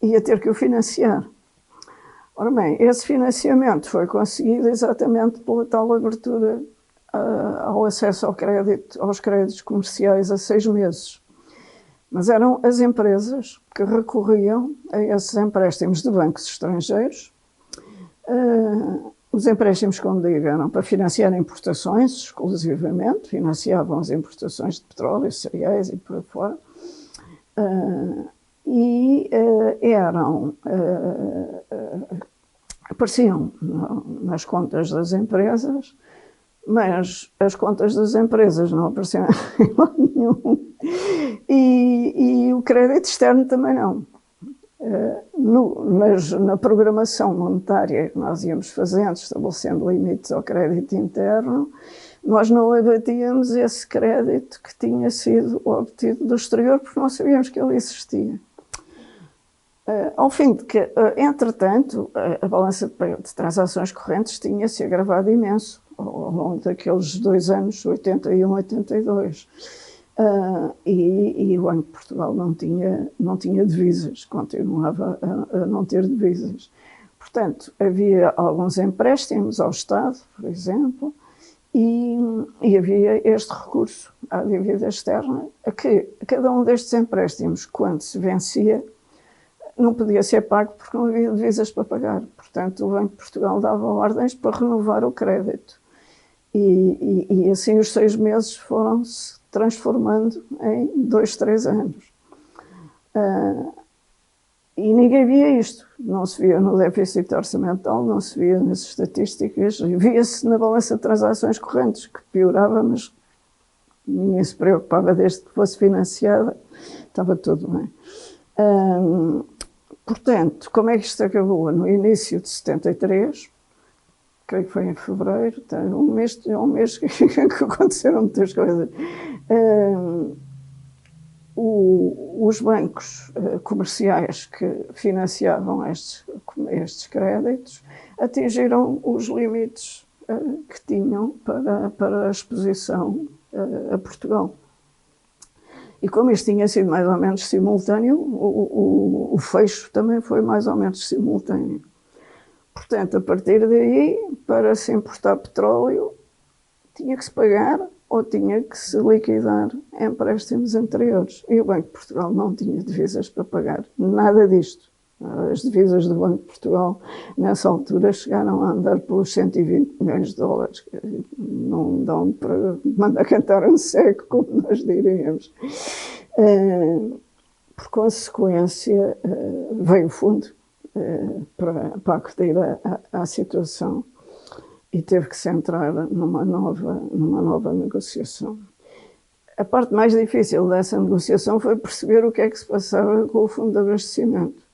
e a ter que o financiar. Ora bem, esse financiamento foi conseguido exatamente pela tal abertura ao acesso ao crédito, aos créditos comerciais a 6 meses. Mas eram as empresas que recorriam a esses empréstimos de bancos estrangeiros. Os empréstimos, como digo, eram para financiar importações exclusivamente, financiavam as importações de petróleo, cereais e por aí fora. Apareciam nas contas das empresas, mas as contas das empresas não apareciam em lado nenhum. E o crédito externo também não. Na programação monetária que nós íamos fazendo, estabelecendo limites ao crédito interno, nós não abatíamos esse crédito que tinha sido obtido do exterior, porque não sabíamos que ele existia. Ao fim de que, entretanto, a balança de transações correntes tinha-se agravado imenso ao longo daqueles 2 anos, 81, 82. E o Banco de Portugal não tinha divisas, continuava a não ter divisas. Portanto, havia alguns empréstimos ao Estado, por exemplo, e havia este recurso à dívida externa, a que cada um destes empréstimos, quando se vencia, não podia ser pago porque não havia divisas para pagar. Portanto, o Banco de Portugal dava ordens para renovar o crédito. E assim os 6 meses foram-se transformando em 2, 3 anos. E ninguém via isto. Não se via no déficit orçamental, não se via nas estatísticas, via-se na balança de transações correntes, que piorava, mas ninguém se preocupava desde que fosse financiada, estava tudo bem. Portanto, como é que isto acabou? No início de 73, creio que foi em fevereiro, um mês que aconteceram muitas coisas. Os bancos comerciais que financiavam estes créditos atingiram os limites que tinham para a exposição a Portugal. E como isto tinha sido mais ou menos simultâneo, o fecho também foi mais ou menos simultâneo. Portanto, a partir daí, para se importar petróleo, tinha que se pagar ou tinha que se liquidar empréstimos anteriores. E o Banco de Portugal não tinha divisas para pagar nada disto. As divisas do Banco de Portugal, nessa altura, chegaram a andar pelos 120 milhões de dólares. Não dão para mandar cantar um cego, como nós diríamos. Por consequência, veio o fundo para acudir à situação e teve que se entrar numa nova negociação. A parte mais difícil dessa negociação foi perceber o que é que se passava com o Fundo de Abastecimento.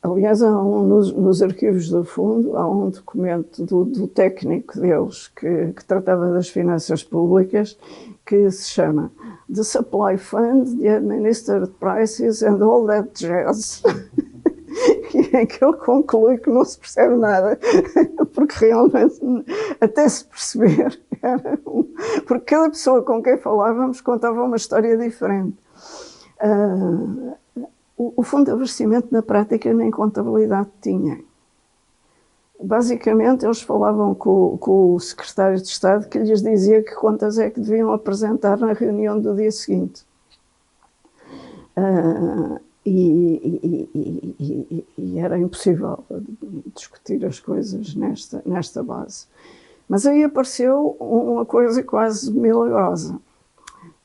Aliás, nos arquivos do Fundo há um documento do técnico deles que tratava das finanças públicas, que se chama The Supply Fund, The Administered Prices and All That Jazz. Em que ele conclui que não se percebe nada, porque realmente, até se perceber, porque cada pessoa com quem falávamos contava uma história diferente. O Fundo de Abastecimento, na prática, nem contabilidade tinha. Basicamente, eles falavam com o secretário de Estado, que lhes dizia que contas é que deviam apresentar na reunião do dia seguinte. E era impossível discutir as coisas nesta base. Mas aí apareceu uma coisa quase milagrosa.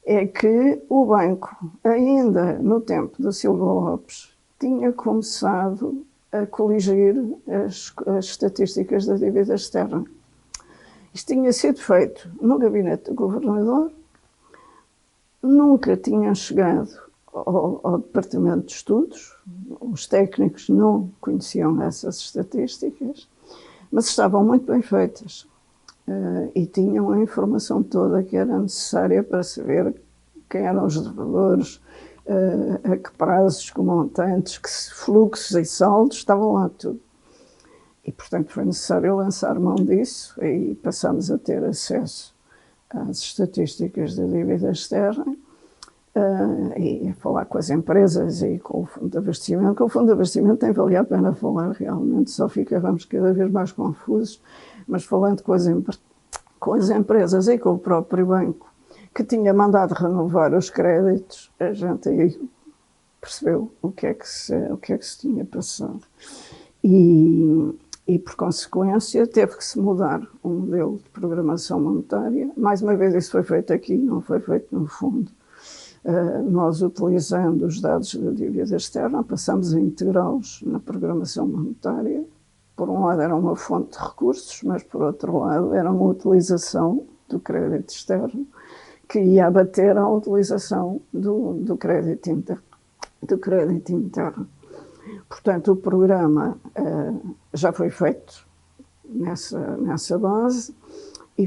É que o banco, ainda no tempo do Silva Lopes, tinha começado a coligir as estatísticas da dívida externa. Isto tinha sido feito no gabinete do governador, nunca tinham chegado ao Departamento de Estudos, os técnicos não conheciam essas estatísticas, mas estavam muito bem feitas e tinham a informação toda que era necessária para saber quem eram os devedores, a que prazos, que montantes, que fluxos e saldos, estavam lá tudo. E, portanto, foi necessário lançar mão disso e passamos a ter acesso às estatísticas da dívida externa e a falar com as empresas e com o Fundo de Abastecimento. Com o Fundo de Abastecimento nem valia a pena falar realmente, só ficávamos cada vez mais confusos, mas falando com as empresas e com o próprio banco, que tinha mandado renovar os créditos, a gente aí percebeu o que é que se tinha passado. E, por consequência, teve que se mudar o modelo de programação monetária. Mais uma vez, isso foi feito aqui, não foi feito no fundo. Nós, utilizando os dados da dívida externa, passamos a integrá-los na programação monetária. Por um lado, era uma fonte de recursos, mas, por outro lado, era uma utilização do crédito externo que ia abater a utilização do crédito interno. Portanto, o programa já foi feito nessa base e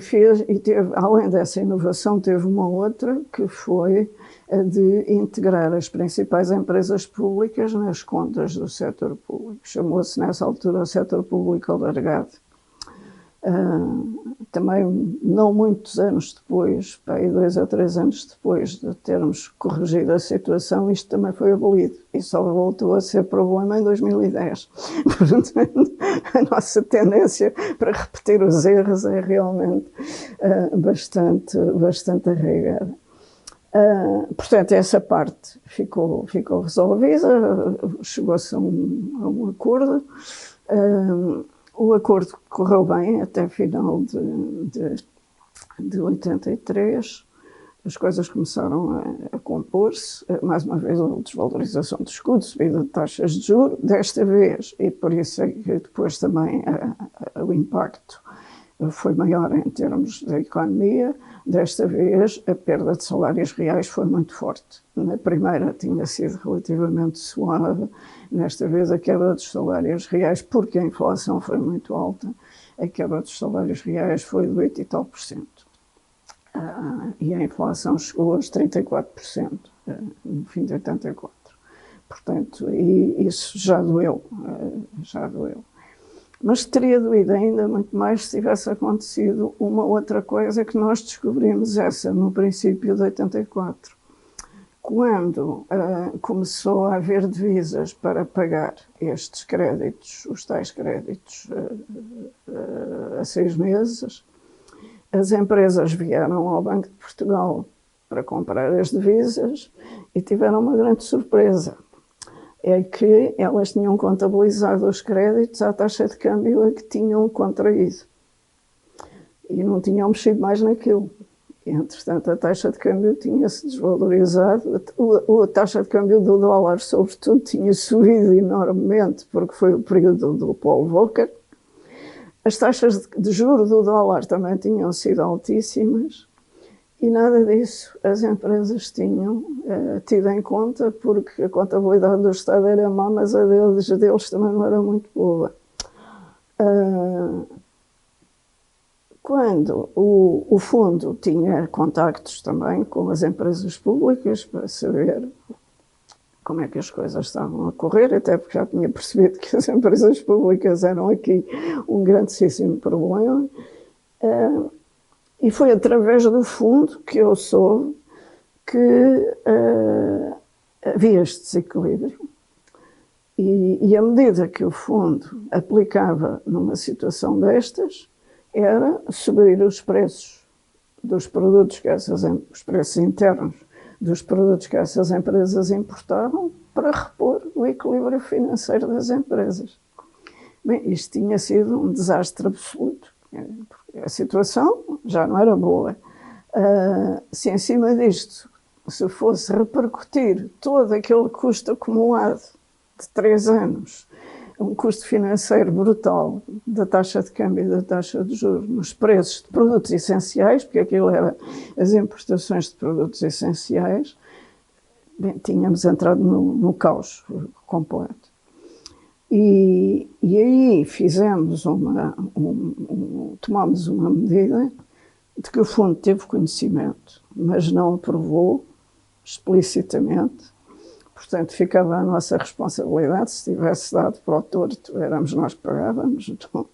teve, além dessa inovação, teve uma outra que foi a de integrar as principais empresas públicas nas contas do setor público. Chamou-se nessa altura o setor público alargado. Também, não muitos anos depois, aí 2 a 3 anos depois de termos corrigido a situação, isto também foi abolido e só voltou a ser problema em 2010. Portanto, a nossa tendência para repetir os erros é realmente bastante arraigada. Portanto, essa parte ficou resolvida, chegou-se a um acordo. O acordo correu bem até final de 83, as coisas começaram a compor-se, mais uma vez a desvalorização do escudo, subida de taxas de juros, desta vez, e por isso é que depois também o impacto foi maior em termos da economia, desta vez a perda de salários reais foi muito forte. Na primeira tinha sido relativamente suave, nesta vez a quebra dos salários reais, porque a inflação foi muito alta, a quebra dos salários reais foi de 8 e tal por cento. E a inflação chegou aos 34%, no fim de 84. Portanto, e isso já doeu. Mas teria doído ainda muito mais se tivesse acontecido uma outra coisa que nós descobrimos no princípio de 84. Quando começou a haver divisas para pagar estes créditos, os tais créditos a 6 meses, as empresas vieram ao Banco de Portugal para comprar as divisas e tiveram uma grande surpresa. É que elas tinham contabilizado os créditos à taxa de câmbio a que tinham contraído. E não tinham mexido mais naquilo. E, entretanto, a taxa de câmbio tinha-se desvalorizado. A taxa de câmbio do dólar, sobretudo, tinha subido enormemente, porque foi o período do Paul Volcker. As taxas de juros do dólar também tinham sido altíssimas. E nada disso as empresas tinham tido em conta, porque a contabilidade do Estado era má, mas a deles também não era muito boa. Quando o fundo tinha contactos também com as empresas públicas para saber como é que as coisas estavam a correr, até porque já tinha percebido que as empresas públicas eram aqui um grandíssimo problema, e foi através do fundo que eu soube que havia este desequilíbrio. E a medida que o fundo aplicava numa situação destas era subir os preços dos produtos os preços internos dos produtos que essas empresas importavam para repor o equilíbrio financeiro das empresas. Bem, isto tinha sido um desastre absoluto. A situação já não era boa. Se em cima disto se fosse repercutir todo aquele custo acumulado de 3 anos, um custo financeiro brutal da taxa de câmbio e da taxa de juros nos preços de produtos essenciais, porque aquilo era as importações de produtos essenciais, bem, tínhamos entrado no caos completo. E aí tomámos uma medida de que o fundo teve conhecimento, mas não aprovou explicitamente. Portanto, ficava a nossa responsabilidade. Se tivesse dado para o torto, éramos nós que pagávamos. Então,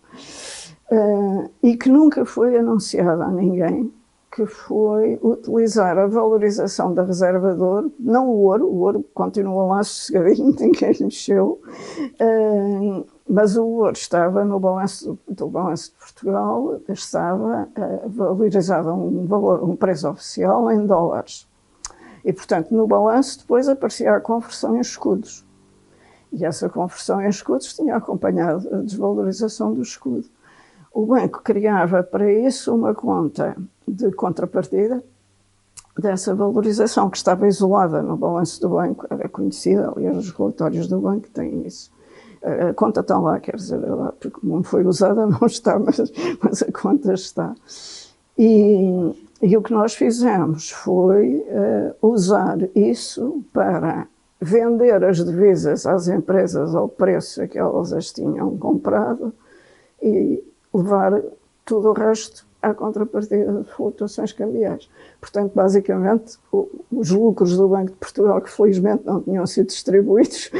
e que nunca foi anunciado a ninguém, que foi utilizar a valorização da reserva de ouro, não o ouro continua lá sossegadinho, ninguém mexeu, mas o ouro estava no balanço do Balanço de Portugal, estava valorizado a um preço oficial em dólares. E, portanto, no balanço depois aparecia a conversão em escudos. E essa conversão em escudos tinha acompanhado a desvalorização do escudo. O banco criava para isso uma conta de contrapartida dessa valorização, que estava isolada no balanço do banco, era conhecida, aliás, os relatórios do banco têm isso. A conta está lá, quer dizer, porque não foi usada, não está, mas a conta está. E o que nós fizemos foi usar isso para vender as divisas às empresas ao preço a que elas as tinham comprado e levar tudo o resto à contrapartida de flutuações cambiais. Portanto, basicamente, os lucros do Banco de Portugal, que felizmente não tinham sido distribuídos,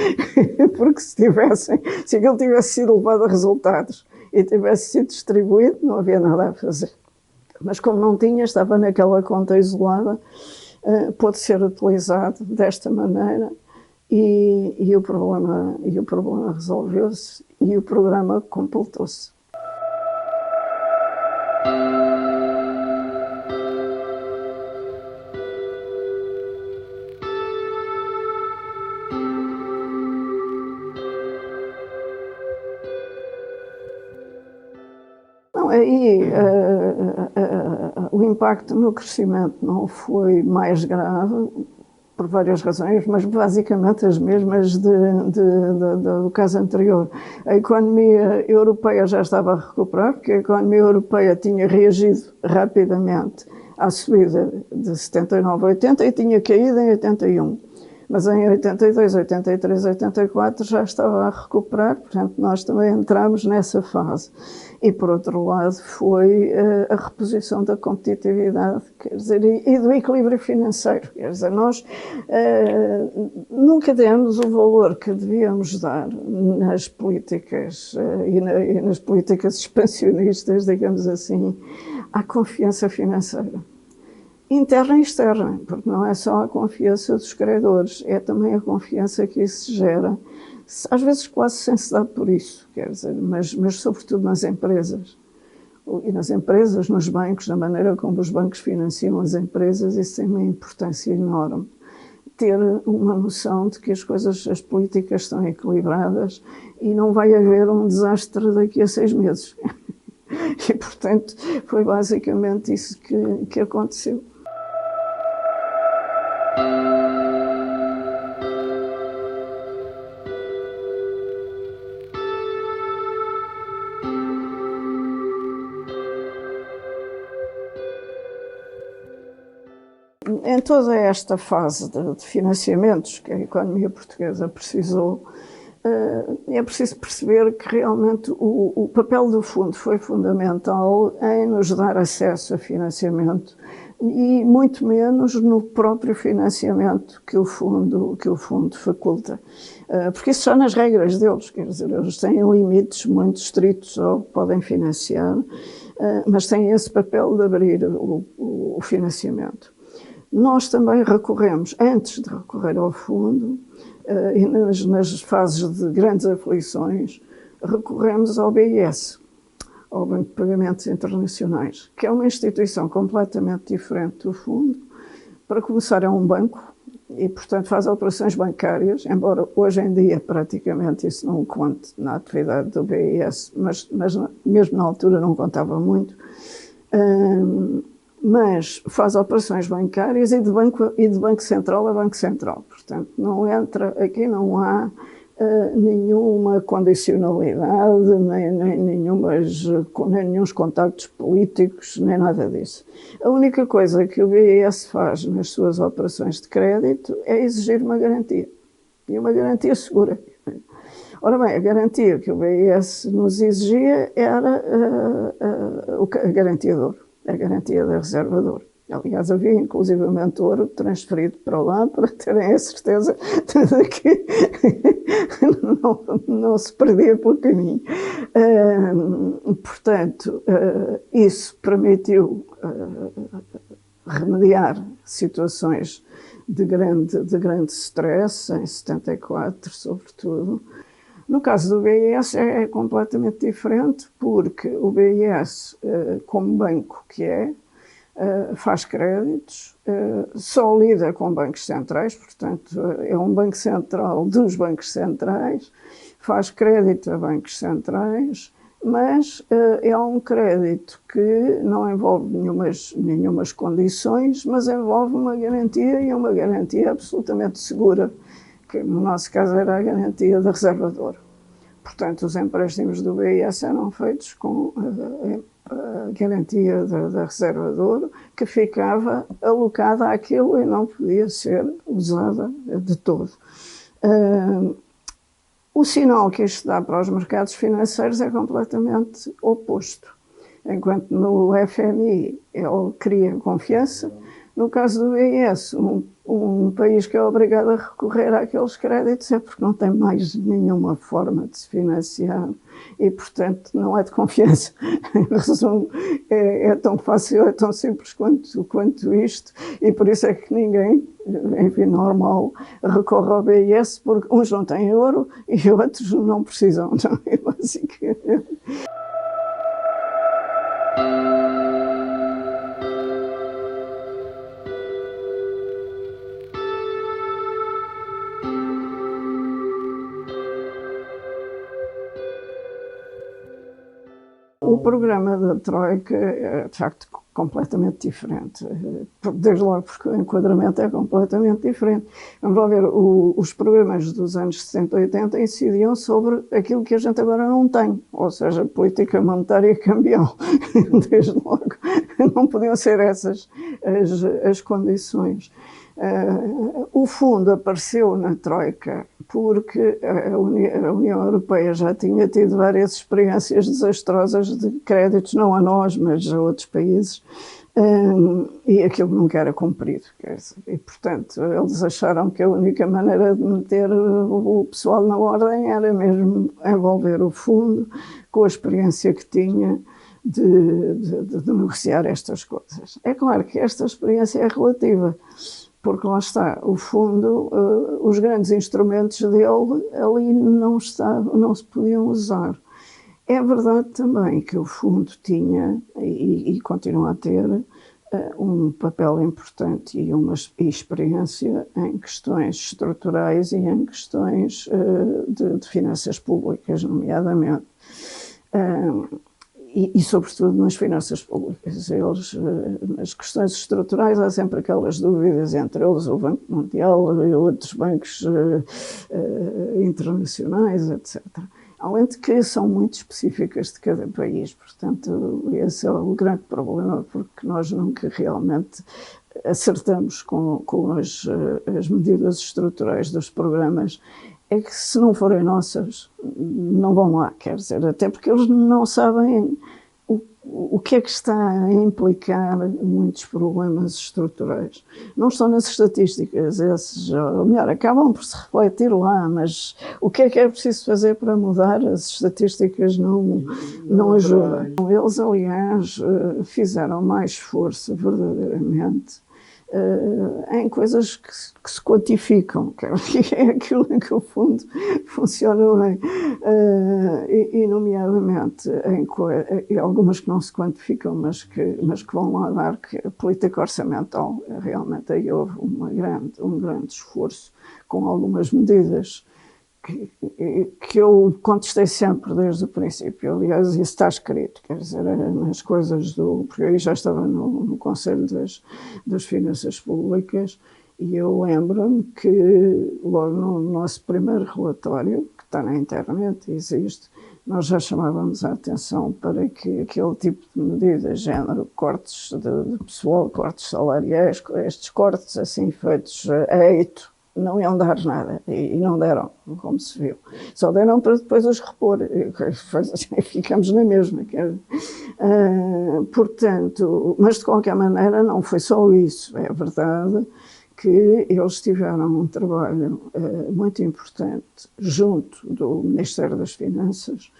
porque se aquilo tivesse sido levado a resultados e tivesse sido distribuído, não havia nada a fazer. Mas como não tinha, estava naquela conta isolada, pôde ser utilizado desta maneira e o problema resolveu-se e o programa completou-se. Aí o impacto no crescimento não foi mais grave, por várias razões, mas basicamente as mesmas do caso anterior. A economia europeia já estava a recuperar, porque a economia europeia tinha reagido rapidamente à subida de 79 a 80 e tinha caído em 81. Mas em 82, 83, 84 já estava a recuperar, portanto nós também entramos nessa fase. E por outro lado foi a reposição da competitividade, quer dizer, e do equilíbrio financeiro. Quer dizer, nós nunca demos o valor que devíamos dar nas políticas e nas políticas expansionistas, digamos assim, à confiança financeira. Interna e externa, porque não é só a confiança dos credores, é também a confiança que isso gera, às vezes quase sem se dar por isso, quer dizer, mas sobretudo nas empresas. E nas empresas, nos bancos, na maneira como os bancos financiam as empresas, isso tem uma importância enorme. Ter uma noção de que as políticas estão equilibradas e não vai haver um desastre daqui a 6 meses. E, portanto, foi basicamente isso que aconteceu. Em toda esta fase de financiamentos que a economia portuguesa precisou, é preciso perceber que realmente o papel do fundo foi fundamental em nos dar acesso a financiamento e muito menos no próprio financiamento que o fundo faculta. Porque isso está nas regras deles, quer dizer, eles têm limites muito estritos ao que podem financiar, mas têm esse papel de abrir o financiamento. Nós também recorremos, antes de recorrer ao fundo, e nas fases de grandes aflições, recorremos ao BIS, ao Banco de Pagamentos Internacionais, que é uma instituição completamente diferente do fundo. Para começar, é um banco e, portanto, faz operações bancárias, embora hoje em dia praticamente isso não conte na atividade do BIS, mas mesmo na altura não contava muito. Mas faz operações bancárias e de banco central a banco central. Portanto, aqui não há nenhuma condicionalidade, nem nenhuns contactos políticos, nem nada disso. A única coisa que o BIS faz nas suas operações de crédito é exigir uma garantia. E uma garantia segura. Ora bem, a garantia que o BIS nos exigia era a garantia de ouro, a garantia da reserva de ouro. Aliás, havia inclusivamente ouro transferido para lá para terem a certeza de que não se perdia pelo caminho. Portanto, isso permitiu remediar situações de grande stress, em 74, sobretudo. No caso do BIS é completamente diferente, porque o BIS, como banco que é, faz créditos, só lida com bancos centrais, portanto, é um banco central dos bancos centrais, faz crédito a bancos centrais, mas é um crédito que não envolve nenhumas condições, mas envolve uma garantia, e uma garantia absolutamente segura, que no nosso caso era a garantia da reserva de ouro. Portanto, os empréstimos do BIS eram feitos com a garantia da reserva de ouro, que ficava alocada àquilo e não podia ser usada de todo. O sinal que isto dá para os mercados financeiros é completamente oposto. Enquanto no FMI ele cria confiança, no caso do BIS, um país que é obrigado a recorrer àqueles créditos é porque não tem mais nenhuma forma de se financiar e, portanto, não é de confiança. Em resumo, é tão fácil, é tão simples quanto isto, e por isso é que ninguém, enfim, normal, recorre ao BIS, porque uns não têm ouro e outros não precisam, não é? Basicamente. O programa da Troika é, de facto, completamente diferente. Desde logo porque o enquadramento é completamente diferente. Vamos lá ver, os programas dos anos 70 e 80 incidiam sobre aquilo que a gente agora não tem, ou seja, política monetária e cambial. Desde logo, não podiam ser essas as condições. O fundo apareceu na Troika porque a União Europeia já tinha tido várias experiências desastrosas de créditos, não a nós, mas a outros países, e aquilo nunca era cumprido. E, portanto, eles acharam que a única maneira de meter o pessoal na ordem era mesmo envolver o fundo com a experiência que tinha de negociar estas coisas. É claro que esta experiência é relativa, porque lá está, o fundo, os grandes instrumentos dele ali não se podiam usar. É verdade também que o fundo tinha, e continua a ter, um papel importante e uma experiência em questões estruturais e em questões de finanças públicas, nomeadamente. E, sobretudo, nas finanças públicas. Eles, nas questões estruturais, há sempre aquelas dúvidas entre eles, o Banco Mundial e outros bancos internacionais, etc. Além de que são muito específicas de cada país. Portanto, esse é o grande problema, porque nós nunca realmente acertamos com as medidas estruturais dos programas. É que se não forem nossas, não vão lá, quer dizer, até porque eles não sabem o que é que está a implicar muitos problemas estruturais. Não estão nas estatísticas, esses, ou melhor, acabam por se refletir lá, mas o que é preciso fazer para mudar? As estatísticas não ajudam. Eles, aliás, fizeram mais esforço, verdadeiramente, em coisas que se quantificam, que é aquilo em que o fundo funciona bem, e nomeadamente em algumas que não se quantificam, mas que vão lá dar, que a política orçamental, realmente aí houve um grande esforço com algumas medidas que eu contestei sempre desde o princípio. Aliás, isso está escrito, quer dizer, nas coisas porque eu já estava no Conselho das Finanças Públicas, e eu lembro-me que logo no nosso primeiro relatório, que está na internet, existe, nós já chamávamos a atenção para que aquele tipo de medidas, género cortes de pessoal, cortes salariais, estes cortes assim feitos a eito, não iam dar nada, e não deram, como se viu. Só deram para depois os repor, e ficamos na mesma. Portanto, mas de qualquer maneira não foi só isso, é verdade que eles tiveram um trabalho muito importante junto do Ministério das Finanças,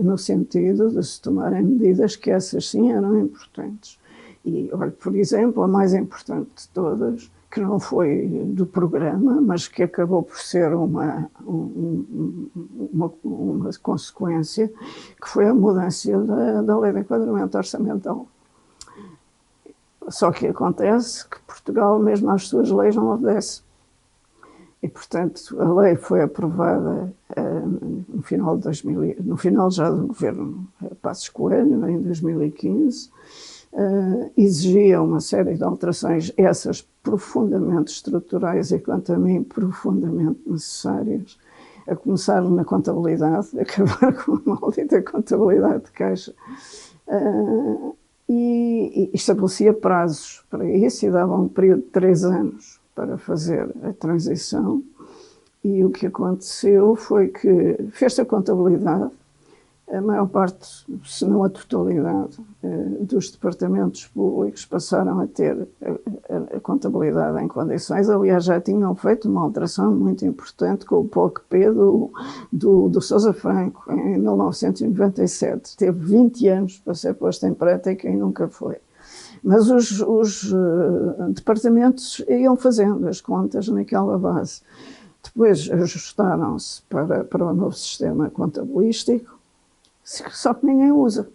no sentido de se tomarem medidas que essas sim eram importantes. E, olha, por exemplo, a mais importante de todas, que não foi do programa, mas que acabou por ser uma consequência, que foi a mudança da Lei de Enquadramento Orçamental. Só que acontece que Portugal, mesmo às suas leis, não obedece. E, portanto, a lei foi aprovada no final já do governo Passos Coelho, em 2015, exigia uma série de alterações, essas profundamente estruturais e, quanto a mim, profundamente necessárias, a começar na contabilidade, acabar com a maldita contabilidade de caixa, e estabelecia prazos para isso e dava um período de 3 anos para fazer a transição. E o que aconteceu foi que fez-se a contabilidade. A maior parte, se não a totalidade, dos departamentos públicos passaram a ter a contabilidade em condições. Aliás, já tinham feito uma alteração muito importante com o POC-P do Sousa Franco, em 1997. Teve 20 anos para ser posto em prática e nunca foi. Mas os departamentos iam fazendo as contas naquela base. Depois ajustaram-se para o novo sistema contabilístico, só que ninguém usa.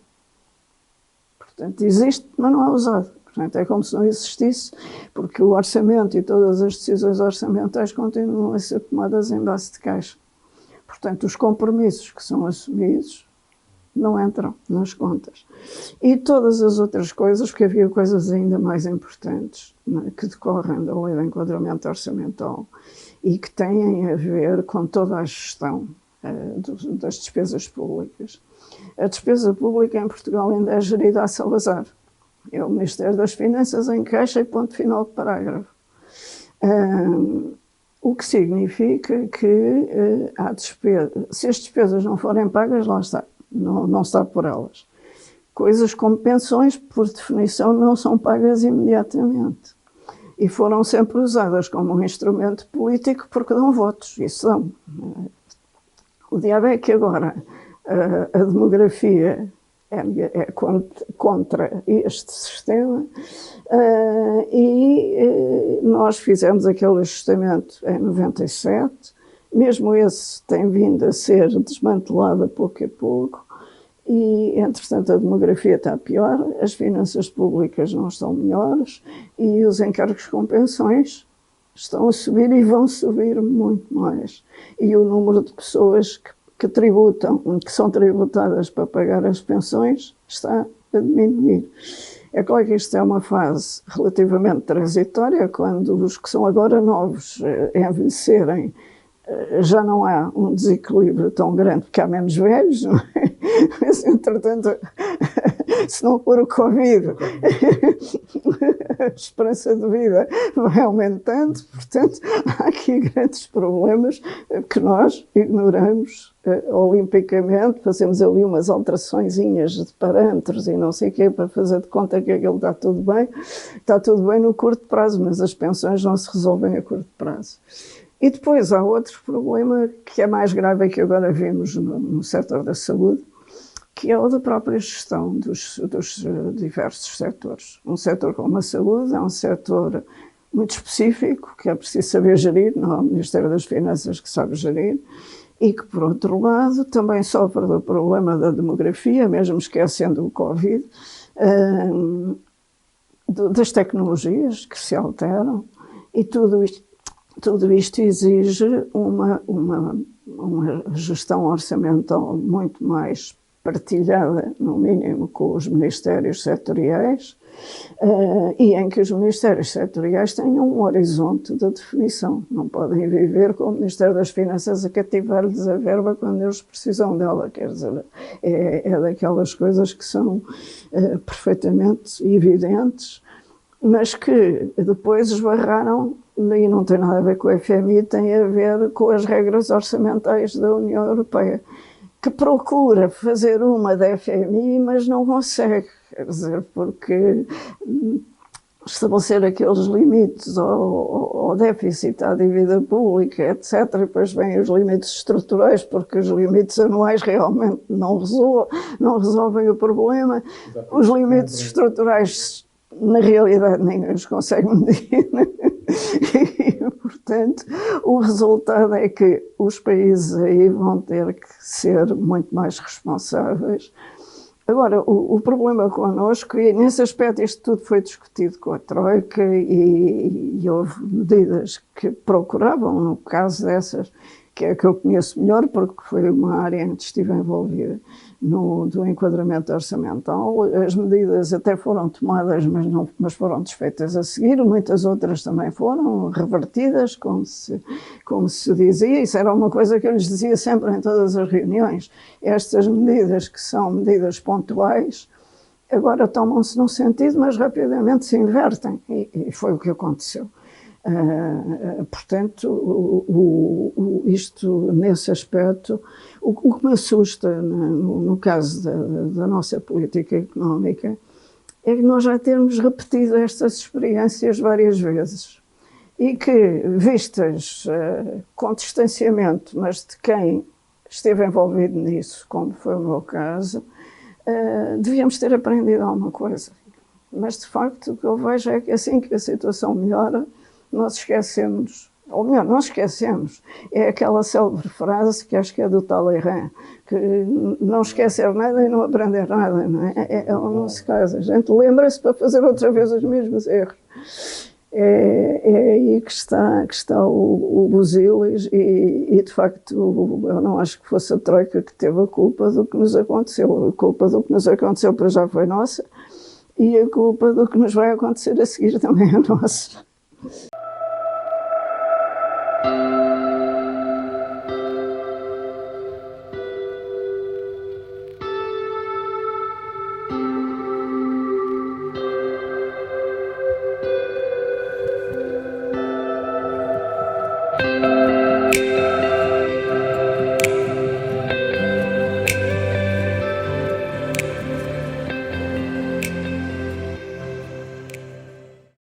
Portanto, existe, mas não é usado. Portanto, é como se não existisse, porque o orçamento e todas as decisões orçamentais continuam a ser tomadas em base de caixa. Portanto, os compromissos que são assumidos não entram nas contas. E todas as outras coisas, porque havia coisas ainda mais importantes, né, que decorrem da Lei de Enquadramento Orçamental e que têm a ver com toda a gestão das despesas públicas. A despesa pública em Portugal ainda é gerida a Salazar. É o Ministério das Finanças em caixa e ponto final de parágrafo. O que significa que se as despesas não forem pagas, lá está, não está por elas. Coisas como pensões, por definição, não são pagas imediatamente. E foram sempre usadas como um instrumento político porque dão votos, isso dão. O diabo é que agora a demografia é contra este sistema e nós fizemos aquele ajustamento em 97, mesmo esse tem vindo a ser desmantelado a pouco e, entretanto, a demografia está pior, as finanças públicas não estão melhores e os encargos com pensões estão a subir e vão subir muito mais. E o número de pessoas que são tributadas para pagar as pensões está a diminuir. É claro que isto é uma fase relativamente transitória, quando os que são agora novos envelhecerem, já não há um desequilíbrio tão grande, porque há menos velhos, não é? Mas, entretanto, se não for o Covid, a esperança de vida vai aumentando, portanto, há aqui grandes problemas que nós ignoramos olimpicamente, fazemos ali umas alteraçõezinhas de parâmetros e não sei o quê, para fazer de conta que aquilo está tudo bem no curto prazo, mas as pensões não se resolvem a curto prazo. E depois há outro problema que é mais grave e que agora vimos no setor da saúde, que é o da própria gestão dos diversos setores. Um setor como a saúde é um setor muito específico, que é preciso saber gerir, não é o Ministério das Finanças que sabe gerir, e que, por outro lado, também sofre do problema da demografia, mesmo esquecendo o Covid, das tecnologias que se alteram, e tudo isto exige uma gestão orçamental muito mais partilhada, no mínimo, com os ministérios setoriais, e em que os ministérios setoriais tenham um horizonte de definição. Não podem viver com o Ministério das Finanças a cativar-lhes a verba quando eles precisam dela. Quer dizer, é daquelas coisas que são perfeitamente evidentes mas que depois esbarraram, e não tem nada a ver com o FMI, tem a ver com as regras orçamentais da União Europeia, que procura fazer uma da FMI, mas não consegue, quer dizer, porque estabelecer aqueles limites ao déficit, à dívida pública, etc. E depois vêm os limites estruturais, porque os limites anuais realmente não resolvem o problema. Os limites estruturais, na realidade, ninguém os consegue medir. E, portanto, o resultado é que os países aí vão ter que ser muito mais responsáveis. Agora, o problema connosco, e nesse aspecto isto tudo foi discutido com a Troika e houve medidas que procuravam, no caso dessas, que é a que eu conheço melhor, porque foi uma área em que estive envolvida do enquadramento orçamental. As medidas até foram tomadas, mas foram desfeitas a seguir, muitas outras também foram revertidas, como se dizia. Isso era uma coisa que eu lhes dizia sempre em todas as reuniões. Estas medidas, que são medidas pontuais, agora tomam-se num sentido, mas rapidamente se invertem, e foi o que aconteceu. Portanto, isto, nesse aspecto, o que me assusta no caso da nossa política económica é que nós já temos repetido estas experiências várias vezes e que, vistas com distanciamento, mas de quem esteve envolvido nisso, como foi o meu caso, devíamos ter aprendido alguma coisa. Mas, de facto, o que eu vejo é que assim que a situação melhora, nós esquecemos, ou melhor, não esquecemos, é aquela célebre frase que acho que é do Talleyrand, que não esquecer nada e não aprender nada, não é? É o nosso caso. A gente lembra-se para fazer outra vez os mesmos erros. É aí que está o busilis e, de facto, eu não acho que fosse a Troika que teve a culpa do que nos aconteceu. A culpa do que nos aconteceu para já foi nossa e a culpa do que nos vai acontecer a seguir também é nossa.